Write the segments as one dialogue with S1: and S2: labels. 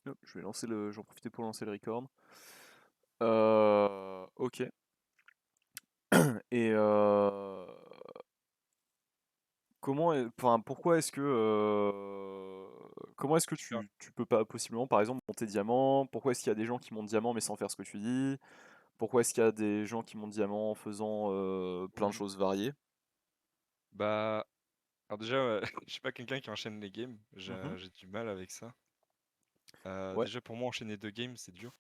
S1: Hop, j'en profiter pour lancer le record. Ok. Et enfin, comment est-ce que
S2: Super.
S1: tu peux pas possiblement, par exemple, monter diamant? Pourquoi est-ce qu'il y a des gens qui montent diamant mais sans faire ce que tu dis? Pourquoi est-ce qu'il y a des gens qui montent diamant en faisant plein de
S2: Mmh.
S1: choses variées?
S2: Bah, alors déjà, je suis pas quelqu'un qui enchaîne les games,
S1: Mhm.
S2: j'ai du mal avec ça.
S1: Ouais.
S2: Déjà pour moi enchaîner 2 games, c'est dur.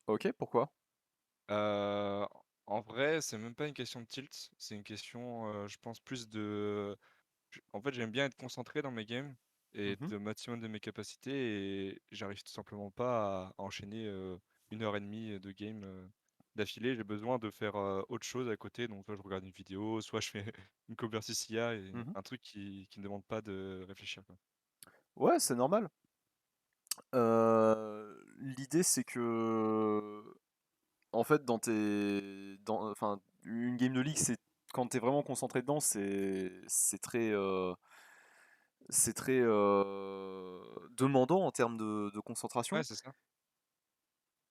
S1: Ok, pourquoi?
S2: Heu, En vrai, c'est même pas une question de tilt, c'est une question, je pense plus de en fait, j'aime bien être concentré dans mes games et
S1: Mhm.
S2: être au maximum de mes capacités et j'arrive tout simplement pas à enchaîner, 1 heure et demie de game, d'affilée. J'ai besoin de faire, autre chose à côté, donc soit je regarde une vidéo, soit je fais une cover IA et
S1: Mhm.
S2: un truc qui ne demande pas de réfléchir, quoi.
S1: Ouais, c'est normal. L'idée, c'est que, en fait, enfin, une game de League, c'est quand t'es vraiment concentré dedans, c'est très demandant en termes de
S2: Ouais,
S1: concentration.
S2: c'est ça.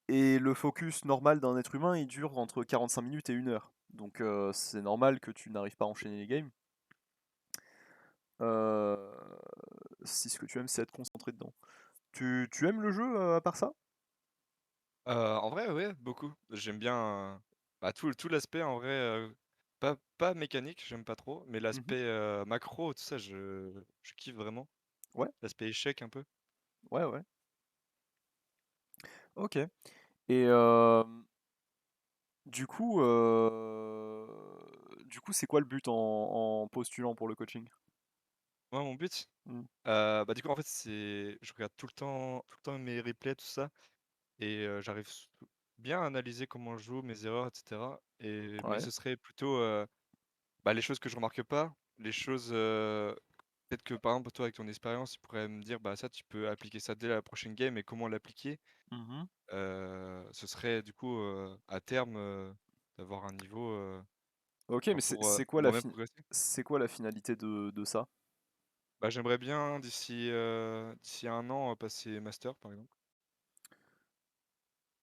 S1: Et le focus normal d'un être humain, il dure entre 45 minutes et 1 heure. Donc c'est normal que tu n'arrives pas à enchaîner les games. Euh, si ce que tu aimes, c'est être concentré dedans. Tu aimes le jeu à part ça?
S2: En vrai, ouais, beaucoup. J'aime bien, bah, tout l'aspect en vrai, pas mécanique, j'aime pas trop, mais
S1: Mhm.
S2: l'aspect, macro, tout ça, je kiffe vraiment.
S1: Ouais,
S2: L'aspect échec un peu.
S1: ouais, ouais. Ok. Et du coup, euh, du coup, c'est quoi le but en postulant pour le coaching?
S2: Moi, mon but,
S1: Hmm.
S2: bah, du coup, en fait, c'est je regarde tout le temps mes replays, tout ça et j'arrive bien à analyser comment je joue, mes erreurs et cetera mais
S1: Ouais.
S2: ce serait plutôt, bah, les choses que je remarque pas, les choses, peut-être que, par exemple, toi, avec ton expérience, tu pourrais me dire: «Bah, ça, tu peux appliquer ça dès la prochaine game» et comment l'appliquer?
S1: Mhm.
S2: Ce serait du coup, à terme, d'avoir un niveau,
S1: Ok, mais
S2: pour
S1: c'est quoi
S2: moi-même progresser.
S1: c'est quoi la finalité de ça?
S2: Bah, j'aimerais bien d'ici 1 an, passer master, par exemple.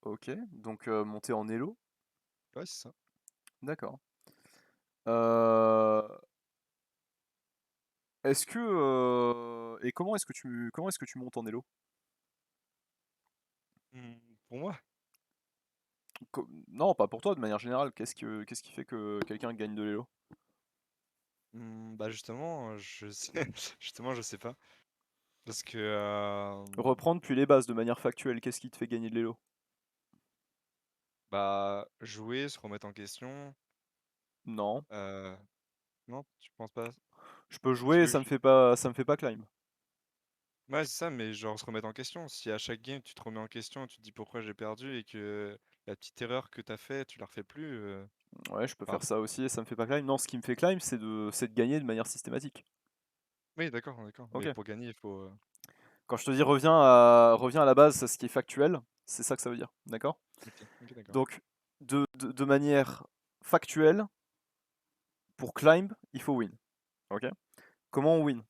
S1: Ok, donc monter en Elo,
S2: Ouais, c'est ça.
S1: d'accord. Euh, et comment est-ce que tu montes en Elo?
S2: Pour moi,
S1: Non, pas pour toi, de manière générale. Qu'est-ce qui fait que quelqu'un gagne de l'Elo?
S2: bah, justement, je sais justement, je sais pas parce que,
S1: Reprendre puis les bases de manière factuelle. Qu'est-ce qui te fait gagner de l'Elo?
S2: bah, jouer, se remettre en question,
S1: Non.
S2: heu, non, tu penses pas?
S1: Je peux
S2: Parce
S1: jouer,
S2: que je
S1: ça me fait pas climb.
S2: ouais, c'est ça, mais genre se remettre en question. Si à chaque game, tu te remets en question, tu te dis: «Pourquoi j'ai perdu?» et que la petite erreur que tu as fait, tu la refais plus,
S1: Ouais, je peux
S2: enfin
S1: faire ça aussi et ça me fait pas climb. Non, ce qui me fait climb, c'est de gagner de manière systématique.
S2: oui, d'accord, d'accord, mais
S1: Ok.
S2: pour gagner, il faut,
S1: Quand je te dis reviens à la base, c'est ce qui est factuel, c'est ça que ça veut dire. D'accord?
S2: OK, OK, d'accord.
S1: Donc, de manière factuelle, pour climb, il faut win. Ok? Comment on win?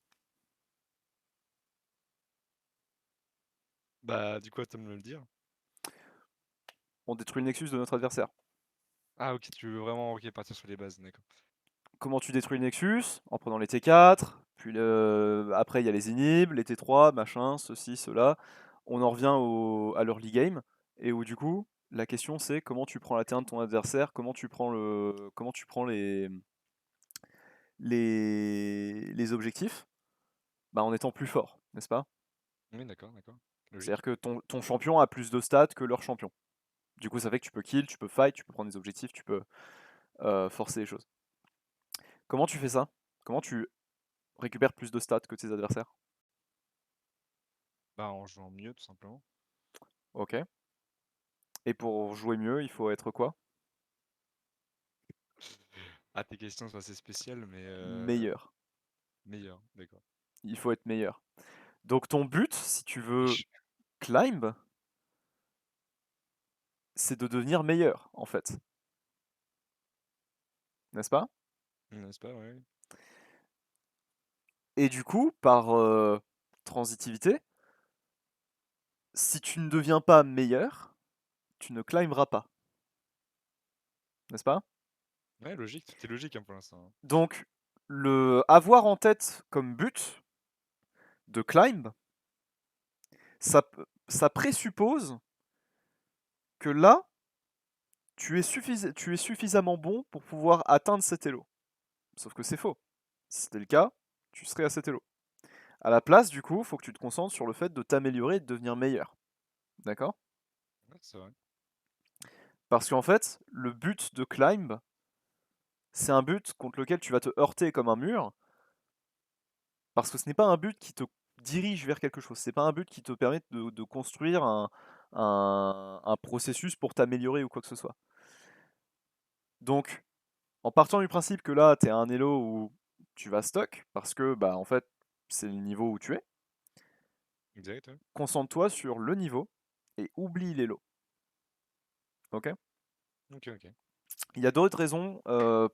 S2: Bah, du coup, à toi de me le dire.
S1: On détruit le nexus de notre adversaire.
S2: Ah OK, tu veux vraiment, OK, partir sur les bases, d'accord.
S1: Comment tu détruis le Nexus? En prenant les T4, puis après il y a les inhibs, les T3, machin, ceci, cela. On en revient à l'early game, et où du coup, la question c'est comment tu prends la turn de ton adversaire, comment tu prends les objectifs, bah, en étant plus fort, n'est-ce pas?
S2: Oui, d'accord, d'accord.
S1: C'est-à-dire
S2: Logique.
S1: que ton champion a plus de stats que leur champion. Du coup, ça fait que tu peux kill, tu peux fight, tu peux prendre des objectifs, tu peux forcer les choses. Comment tu fais ça? Comment tu récupères plus de stats que tes adversaires?
S2: Bah, en jouant mieux, tout simplement.
S1: Ok. Et pour jouer mieux, il faut être quoi?
S2: Ah, tes questions sont assez spéciales, mais
S1: Meilleur.
S2: meilleures, d'accord.
S1: Il faut être meilleur. Donc ton but, si tu veux
S2: Wesh.
S1: climb, c'est de devenir meilleur, en fait. N'est-ce pas?
S2: N'est-ce pas? Ouais.
S1: Et du coup, par transitivité, si tu ne deviens pas meilleur, tu ne climberas pas, n'est-ce pas?
S2: Ouais, logique, tout est logique, hein, pour l'instant, hein.
S1: Donc, avoir en tête comme but de climb, ça présuppose que là, tu es suffisamment bon pour pouvoir atteindre cet elo. Sauf que c'est faux. Si c'était le cas, tu serais à cet elo. À la place, du coup, il faut que tu te concentres sur le fait de t'améliorer et de devenir meilleur. D'accord?
S2: Ouais, c'est vrai.
S1: Parce qu'en fait, le but de climb, c'est un but contre lequel tu vas te heurter comme un mur, parce que ce n'est pas un but qui te dirige vers quelque chose, c'est pas un but qui te permet de construire un processus pour t'améliorer ou quoi que ce soit. Donc, en partant du principe que là, tu es à un elo où tu vas stock, parce que, bah, en fait, c'est le niveau où tu es,
S2: Exact, ouais.
S1: concentre-toi sur le niveau et oublie l'elo. Ok?
S2: OK, OK.
S1: Il y a d'autres raisons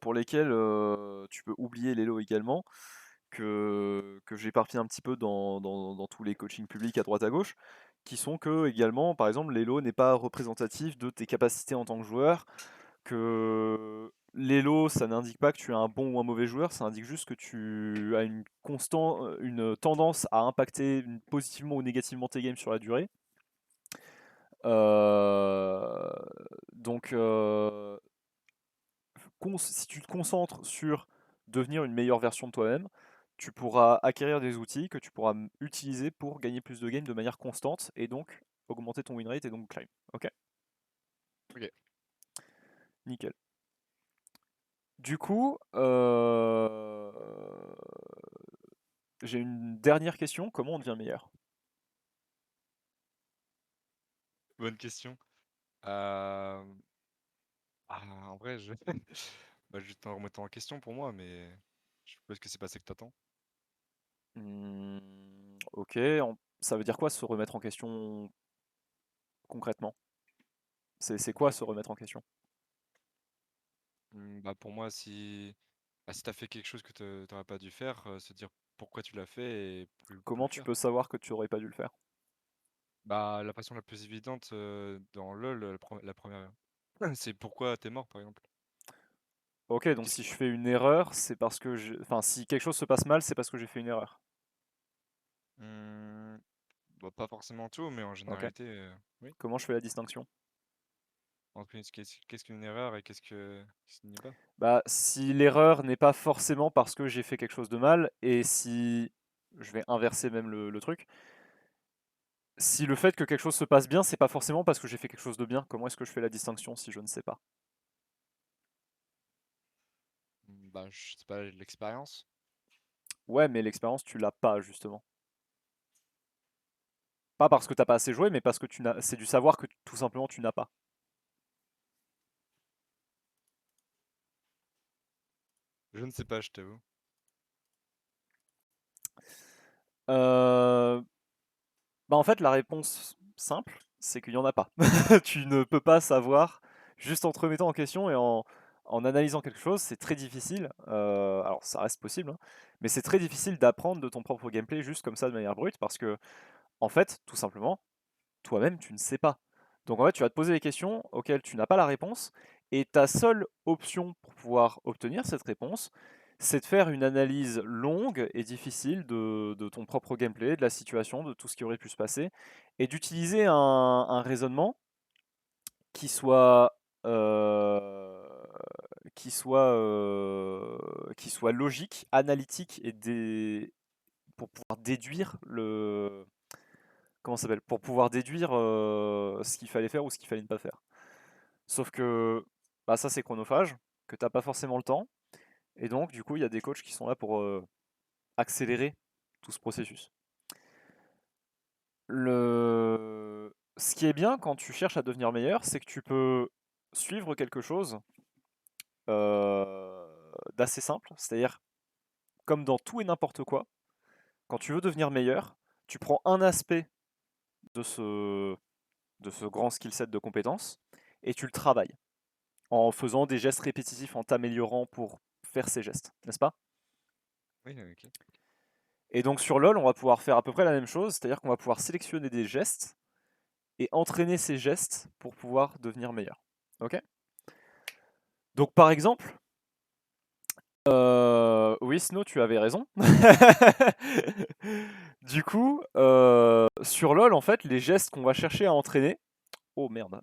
S1: pour lesquelles tu peux oublier l'elo également, que j'éparpille un petit peu dans tous les coachings publics à droite à gauche, qui sont que également, par exemple, l'elo n'est pas représentatif de tes capacités en tant que joueur, que l'elo, ça n'indique pas que tu es un bon ou un mauvais joueur, ça indique juste que tu as une tendance à impacter positivement ou négativement tes games sur la durée. Euh, donc, si tu te concentres sur devenir une meilleure version de toi-même, tu pourras acquérir des outils que tu pourras utiliser pour gagner plus de games de manière constante et donc augmenter ton win rate et donc climb. Ok?
S2: OK.
S1: Nickel. Du coup, j'ai une dernière question. Comment on devient meilleur?
S2: Bonne question. Hem, en vrai, je bah, juste en remettant en question pour moi, mais je suppose que c'est pas ça que t'attends.
S1: Ok, ça veut dire quoi se remettre en question concrètement? C'est quoi se remettre en question?
S2: Bah, pour moi, si tu fait quelque chose que tu pas dû faire, se dire pourquoi tu l'as fait et plus
S1: Comment
S2: le
S1: tu
S2: faire.
S1: peux savoir que tu aurais pas dû le faire?
S2: Bah, la façon la plus évidente, dans LoL, la 1re c'est pourquoi t'es mort, par exemple.
S1: Ok, donc
S2: Qu'est-ce
S1: si
S2: qui
S1: je fais une erreur, c'est parce que enfin, si quelque chose se passe mal, c'est parce que j'ai fait une erreur.
S2: mmh, bah, pas forcément tout, mais en
S1: Ok.
S2: généralité, oui.
S1: Comment je fais la distinction?
S2: Entre qu'est-ce qu'une erreur et qu'est-ce qui n'est pas?
S1: Bah, si l'erreur n'est pas forcément parce que j'ai fait quelque chose de mal, et si je vais inverser même le truc, si le fait que quelque chose se passe bien, c'est pas forcément parce que j'ai fait quelque chose de bien, comment est-ce que je fais la distinction si je ne sais pas?
S2: Bah, je sais pas, l'expérience?
S1: Ouais, mais l'expérience, tu l'as pas justement. Pas parce que t'as pas assez joué, mais parce que c'est du savoir que tout simplement tu n'as pas.
S2: Je ne sais pas, je t'avoue.
S1: Euh, Bah en fait, la réponse simple, c'est qu'il n'y en a pas. Tu ne peux pas savoir, juste en te remettant en question et en analysant quelque chose, c'est très difficile. Alors ça reste possible, hein, mais c'est très difficile d'apprendre de ton propre gameplay juste comme ça de manière brute parce que, en fait, tout simplement, toi-même, tu ne sais pas. Donc en fait, tu vas te poser des questions auxquelles tu n'as pas la réponse, et ta seule option pour pouvoir obtenir cette réponse, c'est de faire une analyse longue et difficile de ton propre gameplay, de la situation, de tout ce qui aurait pu se passer, et d'utiliser un raisonnement qui soit, euh, qui soit logique, analytique, pour pouvoir déduire comment ça s'appelle? Pour pouvoir déduire ce qu'il fallait faire ou ce qu'il fallait ne pas faire. Sauf que bah, ça c'est chronophage, que t'as pas forcément le temps, et donc du coup il y a des coachs qui sont là pour accélérer tout ce processus. Ce qui est bien quand tu cherches à devenir meilleur, c'est que tu peux suivre quelque chose euh, d'assez simple, c'est-à-dire comme dans tout et n'importe quoi, quand tu veux devenir meilleur, tu prends un aspect de ce grand skill set de compétences et tu le travailles, en faisant des gestes répétitifs, en t'améliorant pour faire ces gestes, n'est-ce pas?
S2: Oui, OK.
S1: Et donc sur LoL, on va pouvoir faire à peu près la même chose, c'est-à-dire qu'on va pouvoir sélectionner des gestes et entraîner ses gestes pour pouvoir devenir meilleur. Ok? Donc par exemple, oui Snow, tu avais raison. Du coup, sur LoL, en fait, les gestes qu'on va chercher à entraîner. Oh merde.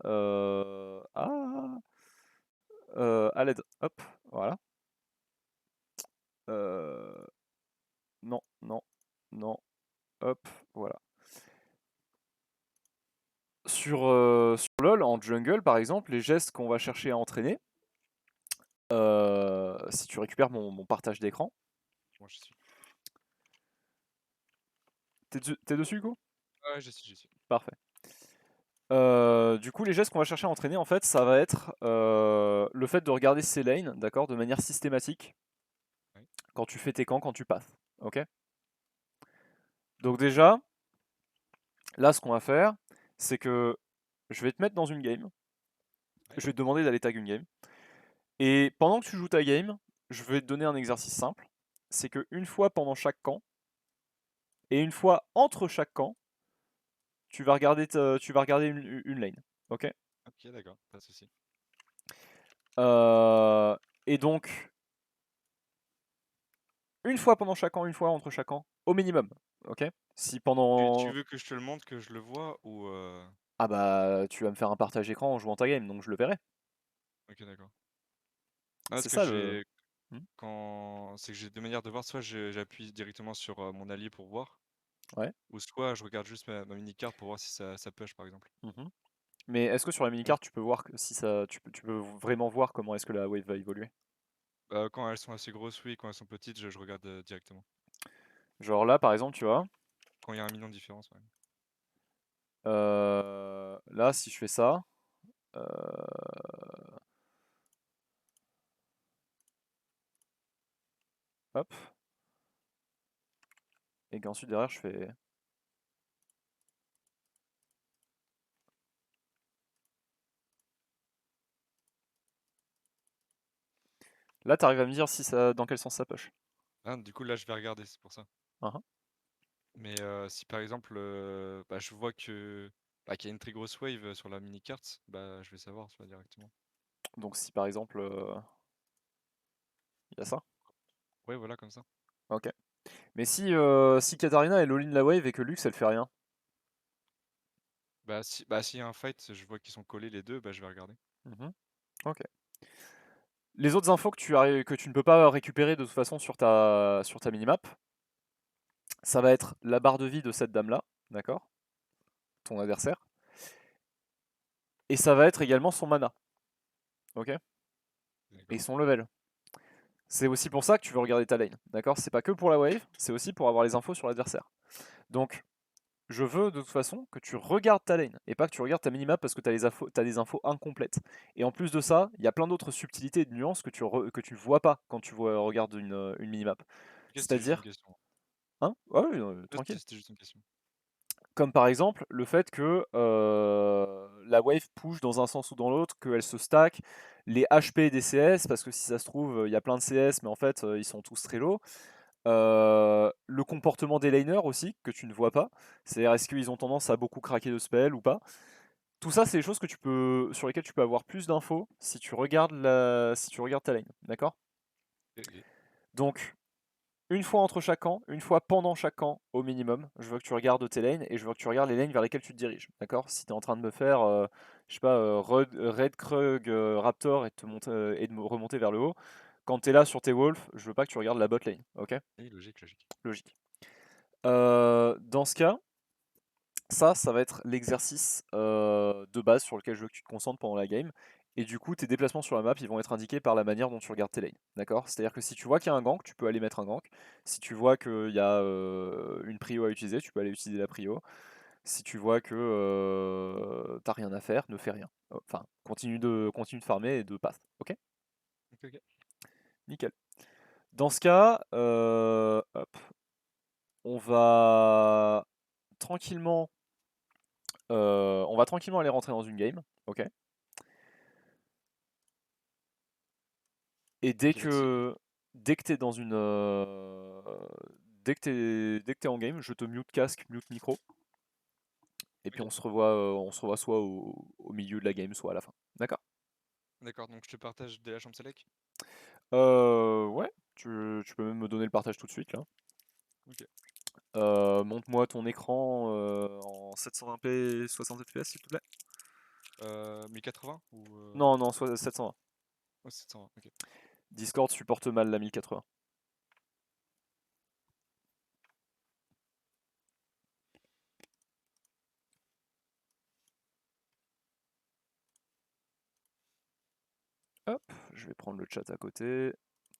S1: À l'aide. Hop, voilà. Non, non, non. Hop, voilà. Sur LoL, en jungle par exemple, les gestes qu'on va chercher à entraîner, si tu récupères mon partage d'écran,
S2: Moi, je suis.
S1: t'es dessus, Hugo?
S2: Ouais, j'y suis.
S1: Parfait. Du coup, les gestes qu'on va chercher à entraîner, en fait, ça va être le fait de regarder ses lanes, d'accord, de manière systématique,
S2: Ouais.
S1: quand tu fais tes camps, quand tu passes, ok? Donc déjà, là, ce qu'on va faire, c'est que je vais te mettre dans une game,
S2: Ouais.
S1: je vais te demander d'aller tag une game, et pendant que tu joues ta game, je vais te donner un exercice simple, c'est que une fois pendant chaque camp, et une fois entre chaque camp, tu vas regarder une lane, ok?
S2: Ok, d'accord, pas de souci.
S1: Et donc, une fois pendant chaque camp, une fois entre chaque camp, au minimum, ok? Si
S2: Tu
S1: pendant...
S2: veux que je te le montre, que je le vois ou
S1: Ah bah, tu vas me faire un partage écran en jouant ta game, donc je le verrai.
S2: Ok, d'accord. Ah, parce
S1: C'est
S2: que
S1: ça le...
S2: j'ai
S1: Hmm.
S2: quand c'est que j'ai deux manières de voir. Soit j'appuie directement sur mon allié pour voir,
S1: Ouais.
S2: ou soit je regarde juste ma mini-carte pour voir si ça push par exemple.
S1: Mhm. Mais est-ce que sur la
S2: Ouais.
S1: mini-carte, tu peux voir si ça, tu peux vraiment voir comment est-ce que la wave va évoluer?
S2: Quand elles sont assez grosses, oui. Quand elles sont petites, je regarde directement.
S1: Genre là, par exemple, tu vois,
S2: Quand il y a 1 million de différence, ouais.
S1: là, si je fais ça, euh, hop, et qu'ensuite derrière, je fais... Là, t'arrives à me dire si ça, dans quel sens ça push.
S2: Ah, du coup là je vais regarder, c'est pour ça.
S1: Uhum.
S2: Mais si par exemple je vois que qu'il y a une très grosse wave sur la mini-carte, bah je vais savoir, tu vois, directement.
S1: Donc si par exemple, il y a ça,
S2: Ouais, voilà, comme ça.
S1: ok. Mais si Katarina elle all-in la wave et que Lux elle fait rien.
S2: S'il y a un fight, je vois qu'ils sont collés les deux, bah je vais regarder.
S1: Mhm. Ok. Les autres infos que tu ne peux pas récupérer de toute façon sur ta minimap, ça va être la barre de vie de cette dame-là, d'accord? Ton adversaire. Et ça va être également son mana, ok? Et
S2: D'accord.
S1: son level. C'est aussi pour ça que tu veux regarder ta lane, d'accord? C'est pas que pour la wave, c'est aussi pour avoir les infos sur l'adversaire. Donc, je veux de toute façon que tu regardes ta lane et pas que tu regardes ta minimap parce que tu as des infos incomplètes. Et en plus de ça, il y a plein d'autres subtilités et de nuances que tu vois pas quand tu regardes une minimap.
S2: Ok, c'était juste une
S1: C'est-à-dire,
S2: question.
S1: hein? Ouais, ouais,
S2: Ouais,
S1: tranquille.
S2: c'était juste une question.
S1: Comme par exemple le fait que la wave push dans un sens ou dans l'autre, qu'elle se stack, les HP des CS, parce que si ça se trouve, il y a plein de CS, mais en fait, ils sont tous très low. Le comportement des laners aussi, que tu ne vois pas. C'est-à-dire, est-ce qu'ils ont tendance à beaucoup craquer de spell ou pas? Tout ça, c'est des choses que sur lesquelles tu peux avoir plus d'infos si tu regardes si tu regardes ta lane, d'accord?
S2: Ok, ok.
S1: Donc, une fois entre chaque camp, une fois pendant chaque camp au minimum, je veux que tu regardes tes lanes et je veux que tu regardes les lanes vers lesquelles tu te diriges, d'accord? Si tu es en train de me faire, je sais pas, Red Krug Raptor et et de me remonter vers le haut, quand tu es là sur tes wolves, je veux pas que tu regardes la bot lane, ok?
S2: Oui, logique, logique.
S1: Logique. Dans ce cas, ça va être l'exercice de base sur lequel je veux que tu te concentres pendant la game. Et du coup, tes déplacements sur la map, ils vont être indiqués par la manière dont tu regardes tes lanes. D'accord? C'est-à-dire que si tu vois qu'il y a un gank, tu peux aller mettre un gank. Si tu vois qu'il y a une prio à utiliser, tu peux aller utiliser la prio. Si tu vois que t'as rien à faire, ne fais rien. Enfin, continue de farmer et de pass. Ok?
S2: Ok, ok.
S1: Nickel. Dans ce cas, hop, on va tranquillement on va tranquillement aller rentrer dans une game, ok? Et
S2: Ok, vas-y.
S1: dès que t'es dans une dès que t'es en game, je te mute casque, mute micro, Et puis
S2: Ok,
S1: on se revoit soit au milieu de la game, soit à la fin. D'accord?
S2: d'accord, donc je te partage dès la chambre select?
S1: Ouais, tu peux même me donner le partage tout de suite là.
S2: Ok.
S1: Montre-moi ton écran en 720p 60 fps s'il te plaît.
S2: 1080 ou
S1: Non, non, 720.
S2: oh, 720, ok.
S1: Discord supporte mal la 1080. Hop, je vais prendre le chat à côté.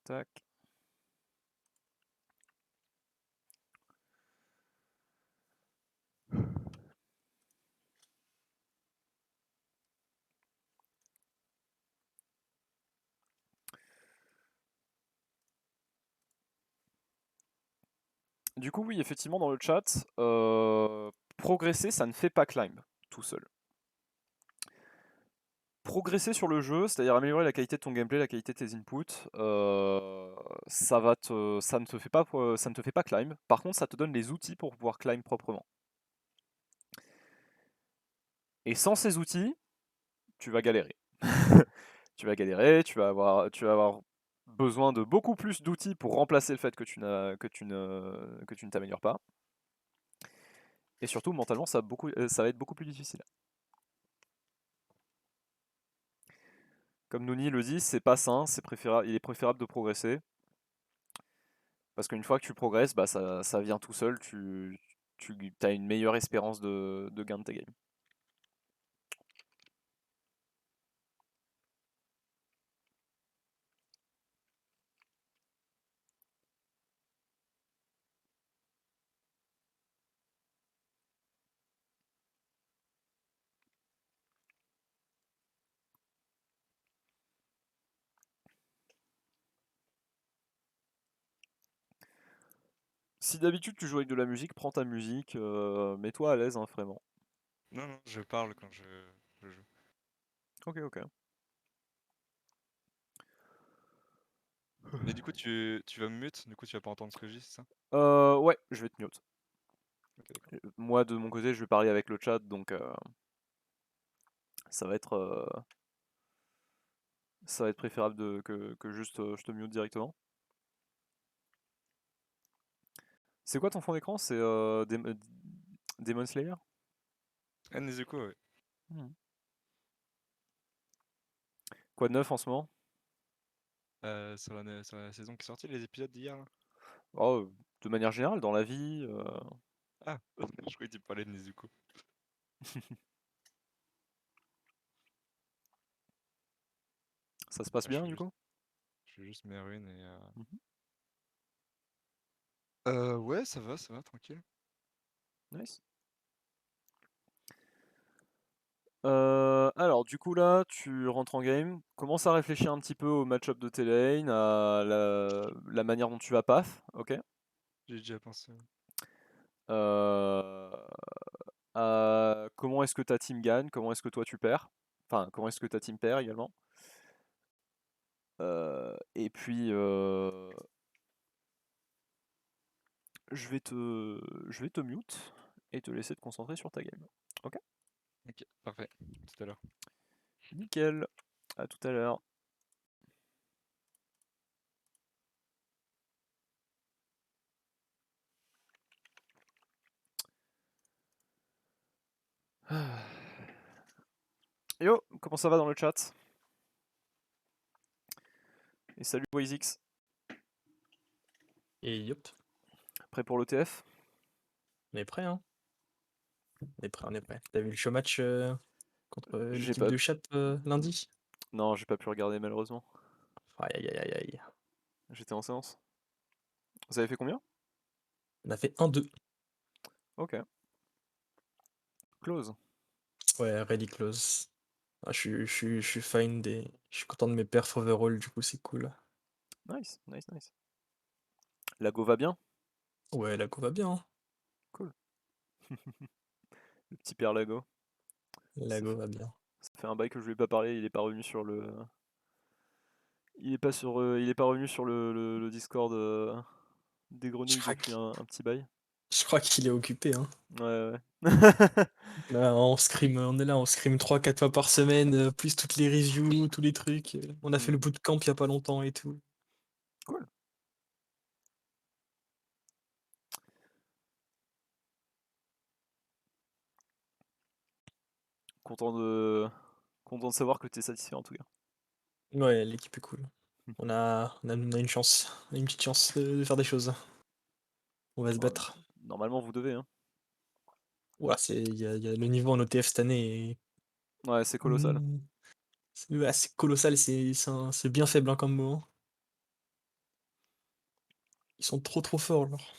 S1: Tac. Du coup, oui, effectivement, dans le chat, progresser, ça ne fait pas climb tout seul. Progresser sur le jeu, c'est-à-dire améliorer la qualité de ton gameplay, la qualité de tes inputs, ça ne te fait pas, ça ne te fait pas climb. Par contre, ça te donne les outils pour pouvoir climb proprement. Et sans ces outils, tu vas galérer. Tu vas galérer, tu vas avoir besoin de beaucoup plus d'outils pour remplacer le fait que tu ne t'améliores pas. Et surtout, mentalement, ça va être beaucoup plus difficile. Comme Nouni le dit, c'est pas sain, il est préférable de progresser. Parce qu'une fois que tu progresses, bah ça vient tout seul, tu as une meilleure espérance de gain de tes games. Si d'habitude tu joues avec de la musique, prends ta musique, mets-toi à l'aise, hein, vraiment.
S2: Non, non, je parle quand je joue.
S1: Ok, ok.
S2: Mais du coup, tu vas me mute, du coup, tu vas pas entendre ce que je dis, c'est ça?
S1: Ouais, je vais te mute.
S2: Ok, d'accord.
S1: Moi, de mon côté, je vais parler avec le chat, donc ça va être, ça va être préférable que juste je te mute directement. C'est quoi ton fond d'écran? C'est Demon Slayer?
S2: Ah, Nezuko, ouais.
S1: Hmm. Quoi de neuf en ce moment?
S2: Sur la saison qui est sortie, les épisodes d'hier, là?
S1: Oh, de manière générale, dans la vie,
S2: Ah, je croyais que tu parlais de Nezuko.
S1: ça se passe
S2: Ah, je
S1: bien
S2: fais
S1: du
S2: juste,
S1: coup?
S2: je fais juste mes runes et
S1: Mhm.
S2: ouais, ça va, tranquille.
S1: Nice. Alors du coup là, tu rentres en game, commence à réfléchir un petit peu au match-up de tes lanes, à la manière dont tu vas path, ok?
S2: J'ai déjà pensé. Ouais.
S1: Euh, à comment est-ce que ta team gagne, comment est-ce que toi tu perds, enfin comment est-ce que ta team perd également. Et puis je vais te mute et te laisser te concentrer sur ta game. Ok?
S2: Ok, parfait. Tout à l'heure.
S1: Nickel. À tout à l'heure. Yo, comment ça va dans le chat? Et salut WazeX.
S3: Et yop,
S1: Prêt pour l'ETF?
S3: on est prêt, hein? On est prêt, on est prêt. T'as vu le showmatch contre
S1: J'ai
S3: l'équipe
S1: pas.
S3: de chat lundi?
S1: Non, j'ai pas pu regarder malheureusement.
S3: Aïe aïe aïe aïe aïe.
S1: J'étais en séance. Vous avez fait combien?
S3: On a fait 1-2.
S1: Ok. Close.
S3: Ouais, ready close. Ah, je suis fine des. Je suis content de mes perfs overall, du coup c'est cool.
S1: Nice, nice, nice. La go va bien?
S3: Ouais, la go va bien, hein.
S1: Cool. Le petit père Lago.
S3: La
S1: Ça
S3: go
S1: fait,
S3: va bien.
S1: ça fait un bail que je lui ai pas parlé, il est pas revenu sur le. Il est pas revenu sur le Discord des
S3: Je
S1: grenouilles depuis
S3: craque.
S1: un petit bail.
S3: Je crois qu'il est occupé, hein.
S1: Ouais, ouais.
S3: Là, on est là, on scrim 3-4 fois par semaine, plus toutes les reviews, tous les trucs, on a fait
S1: Mmh.
S3: le bootcamp il y a pas longtemps et tout.
S1: Cool. Content de content de savoir que tu es satisfait en tout cas.
S3: Ouais, l'équipe est cool.
S1: Mmh.
S3: On a une chance, une petite chance de faire des choses. On va se
S1: Ouais,
S3: battre.
S1: normalement vous devez, hein.
S3: Ouais, il y a le niveau en OTF cette année est
S1: Ouais, c'est colossal.
S3: mmh, c'est ouais, c'est colossal, c'est bien faible, hein, comme mot, hein. Ils sont trop, trop forts, genre.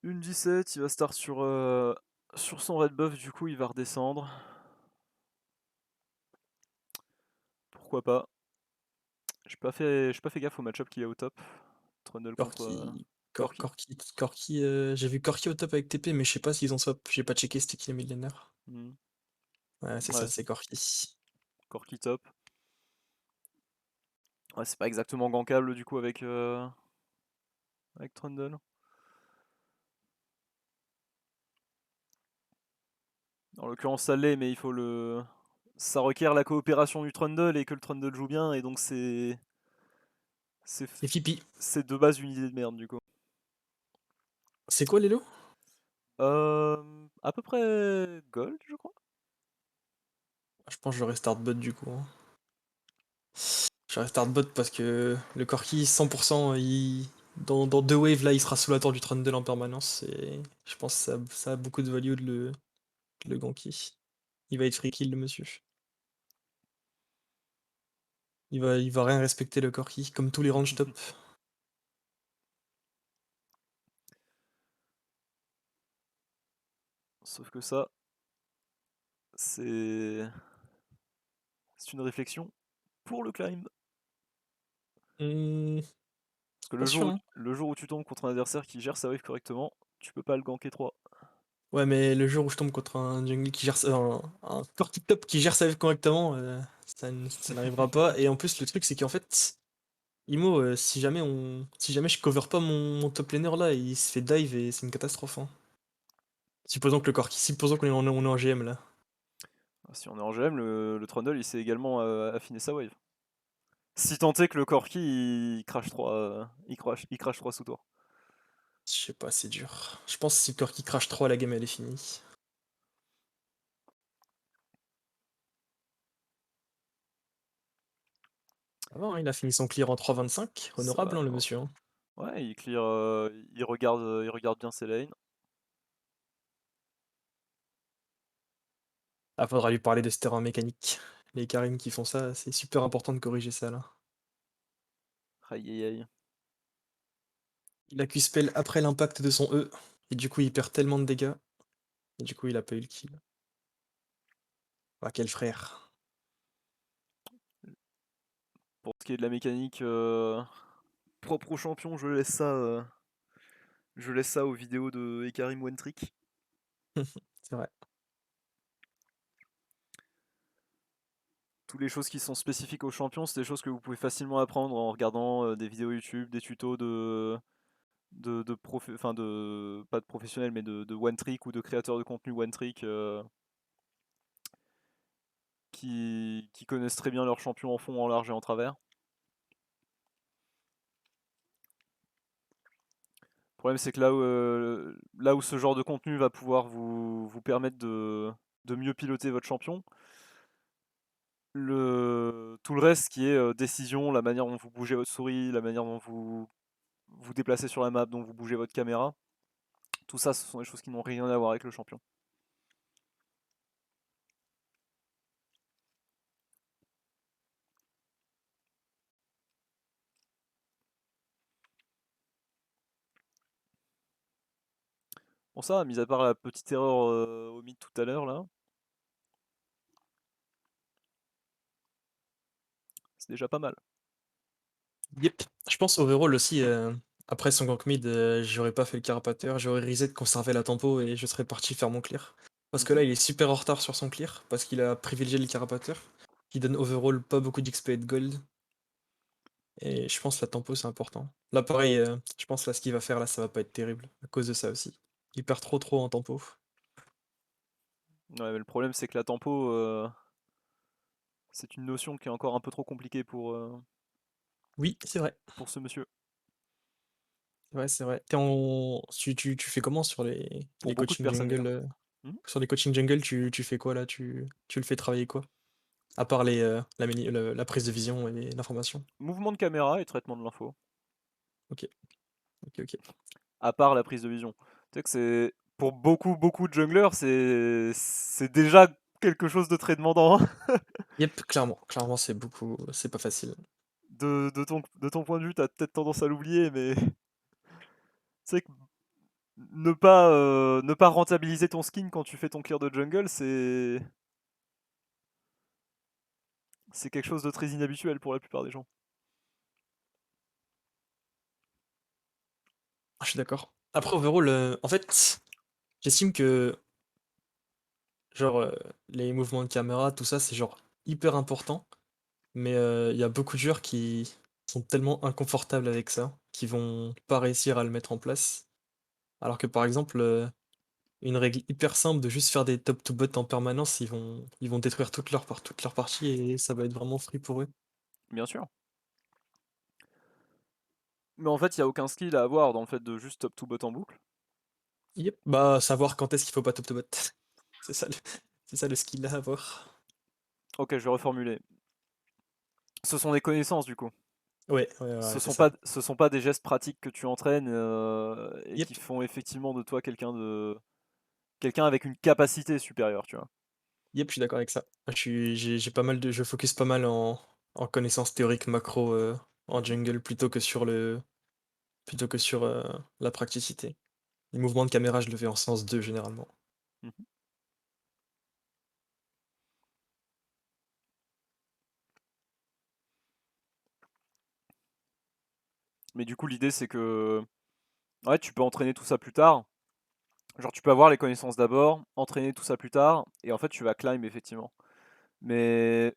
S1: Une 17, il va start sur son red buff, du coup il va redescendre. Pourquoi pas. J'ai pas fait gaffe au match-up qu'il y a au top. Trundle contre
S3: Corki
S1: Corki.
S3: Corki, j'ai vu Corki au top avec TP, mais je sais pas s'ils ont swap, j'ai pas checké c'était qui le millénaire.
S1: Mmh.
S3: Ouais, c'est
S1: Ouais,
S3: ça, c'est Corki.
S1: Corki top. Ouais, c'est pas exactement gankable du coup avec Trundle. En l'occurrence ça l'est, mais il faut le. Ça requiert la coopération du Trundle et que le Trundle joue bien, et donc c'est
S3: Et Fipi.
S1: c'est de base une idée de merde du coup.
S3: C'est quoi Lelo?
S1: À peu près gold, je crois.
S3: Je pense que je restart bot du coup, hein. Je restart bot parce que le Corki 100% dans 2 waves là il sera sous la tour du Trundle en permanence et je pense que ça a beaucoup de value de le ganker. Il va être free kill le monsieur. Il va rien respecter le Corki, comme tous les range top.
S1: Sauf que ça, c'est c'est une réflexion pour le climb.
S3: Mmh,
S1: Parce que
S3: pas sûr, hein.
S1: le jour où tu tombes contre un adversaire qui gère sa wave correctement, tu peux pas le ganker 3.
S3: Ouais, mais le jour où je tombe contre un jungle qui gère un Corki top qui gère sa wave correctement, ça n'arrivera pas. Et en plus, le truc, c'est qu'en fait, Imo, si jamais je cover pas mon top laner là, il se fait dive et c'est une catastrophe, hein. Supposons qu'on est en GM là.
S1: Si on est en GM, le Trundle il sait également affiner sa wave. Si tant est que le Corki il crash 3, il crash 3 sous tour.
S3: Je sais pas, c'est dur. Je pense que si le Corki crash 3, la game elle est finie. Ah non, il a fini son clear en 3,25.
S1: Ça
S3: Honorable,
S1: va,
S3: hein, le
S1: non.
S3: monsieur, hein.
S1: Ouais, il clear, il regarde bien ses lanes.
S3: Ah, faudra lui parler de ce terrain mécanique. Les Karim qui font ça, c'est super important de corriger ça là.
S1: Aïe aïe aïe.
S3: Il a Q-spell après l'impact de son E, et du coup il perd tellement de dégâts, et du coup il a pas eu le kill. Ah, quel frère.
S1: Pour ce qui est de la mécanique propre au champion, je laisse ça aux vidéos de Ekarim One Trick.
S3: C'est vrai.
S1: Toutes les choses qui sont spécifiques aux champions, c'est des choses que vous pouvez facilement apprendre en regardant des vidéos YouTube, des tutos enfin pas de professionnels, mais de One Trick ou de créateurs de contenu One Trick qui connaissent très bien leurs champions en fond, en large et en travers. Le problème, c'est que là où ce genre de contenu va pouvoir vous permettre de mieux piloter votre champion, tout le reste qui est décision, la manière dont vous bougez votre souris, la manière dont vous vous déplacez sur la map, dont vous bougez votre caméra, tout ça, ce sont des choses qui n'ont rien à voir avec le champion. Bon ça, mis à part la petite erreur au mid tout à l'heure là, c'est déjà pas mal.
S3: Yep. Je pense overall aussi, après son gank mid, j'aurais pas fait le carapateur, j'aurais reset, conservé la tempo et je serais parti faire mon clear. Parce que
S1: Mhm.
S3: là, il est super en retard sur son clear, parce qu'il a privilégié le carapateur, qui donne overall pas beaucoup d'XP et de gold. Et je pense que la tempo, c'est important. Là, pareil, je pense là, ce qu'il va faire, là, ça va pas être terrible, à cause de ça aussi. Il perd trop en tempo.
S1: Ouais, mais le problème, c'est que la tempo, c'est une notion qui est encore un peu trop compliquée
S3: Oui, c'est vrai.
S1: pour ce monsieur.
S3: Ouais, c'est vrai. T'es en... tu fais comment sur
S1: Pour
S3: les
S1: beaucoup de
S3: coaching
S1: personnes, il est
S3: jungle
S1: là. Mhm.
S3: sur les coaching jungle, tu fais quoi là? Tu le fais travailler quoi? À part la prise de vision et l'information.
S1: Mouvement de caméra et traitement de l'info.
S3: Ok, ok.
S1: À part la prise de vision. Tu sais que c'est pour beaucoup de junglers, c'est déjà quelque chose de très demandant, hein.
S3: Yep, clairement c'est pas facile.
S1: De ton point de vue, t'as peut-être tendance à l'oublier, mais tu sais que ne pas rentabiliser ton skin quand tu fais ton clear de jungle, c'est quelque chose de très inhabituel pour la plupart des gens.
S3: Ah, je suis d'accord. Après overall, en fait, j'estime que genre les mouvements de caméra, tout ça, c'est genre hyper important. Mais il y a beaucoup de joueurs qui sont tellement inconfortables avec ça, qui vont pas réussir à le mettre en place. Alors que par exemple, une règle hyper simple de juste faire des top to bot en permanence, ils vont détruire toute leur partie et ça va être vraiment free pour eux.
S1: Bien sûr. Mais en fait, il n'y a aucun skill à avoir dans le fait de juste top to bot en boucle.
S3: Yep. Bah, savoir quand est-ce qu'il faut pas top to bot. C'est ça le, c'est ça le skill à avoir.
S1: Ok, je vais reformuler. Ce sont des connaissances du coup. Ce
S3: C'est
S1: sont
S3: ça.
S1: pas, ce sont pas des gestes pratiques que tu entraînes et qui
S3: Yep.
S1: font effectivement de toi quelqu'un avec une capacité supérieure, tu vois.
S3: Yep, je suis d'accord avec ça. J'ai pas mal je focus pas mal en connaissances théoriques macro en
S1: Mhm,
S3: jungle plutôt que sur la praticité. Les mouvements de caméra, je le fais en sens 2 généralement.
S1: mhm. Mais du coup, l'idée c'est que ouais, tu peux entraîner tout ça plus tard. Genre, tu peux avoir les connaissances d'abord, entraîner tout ça plus tard, et en fait, tu vas climb effectivement. Mais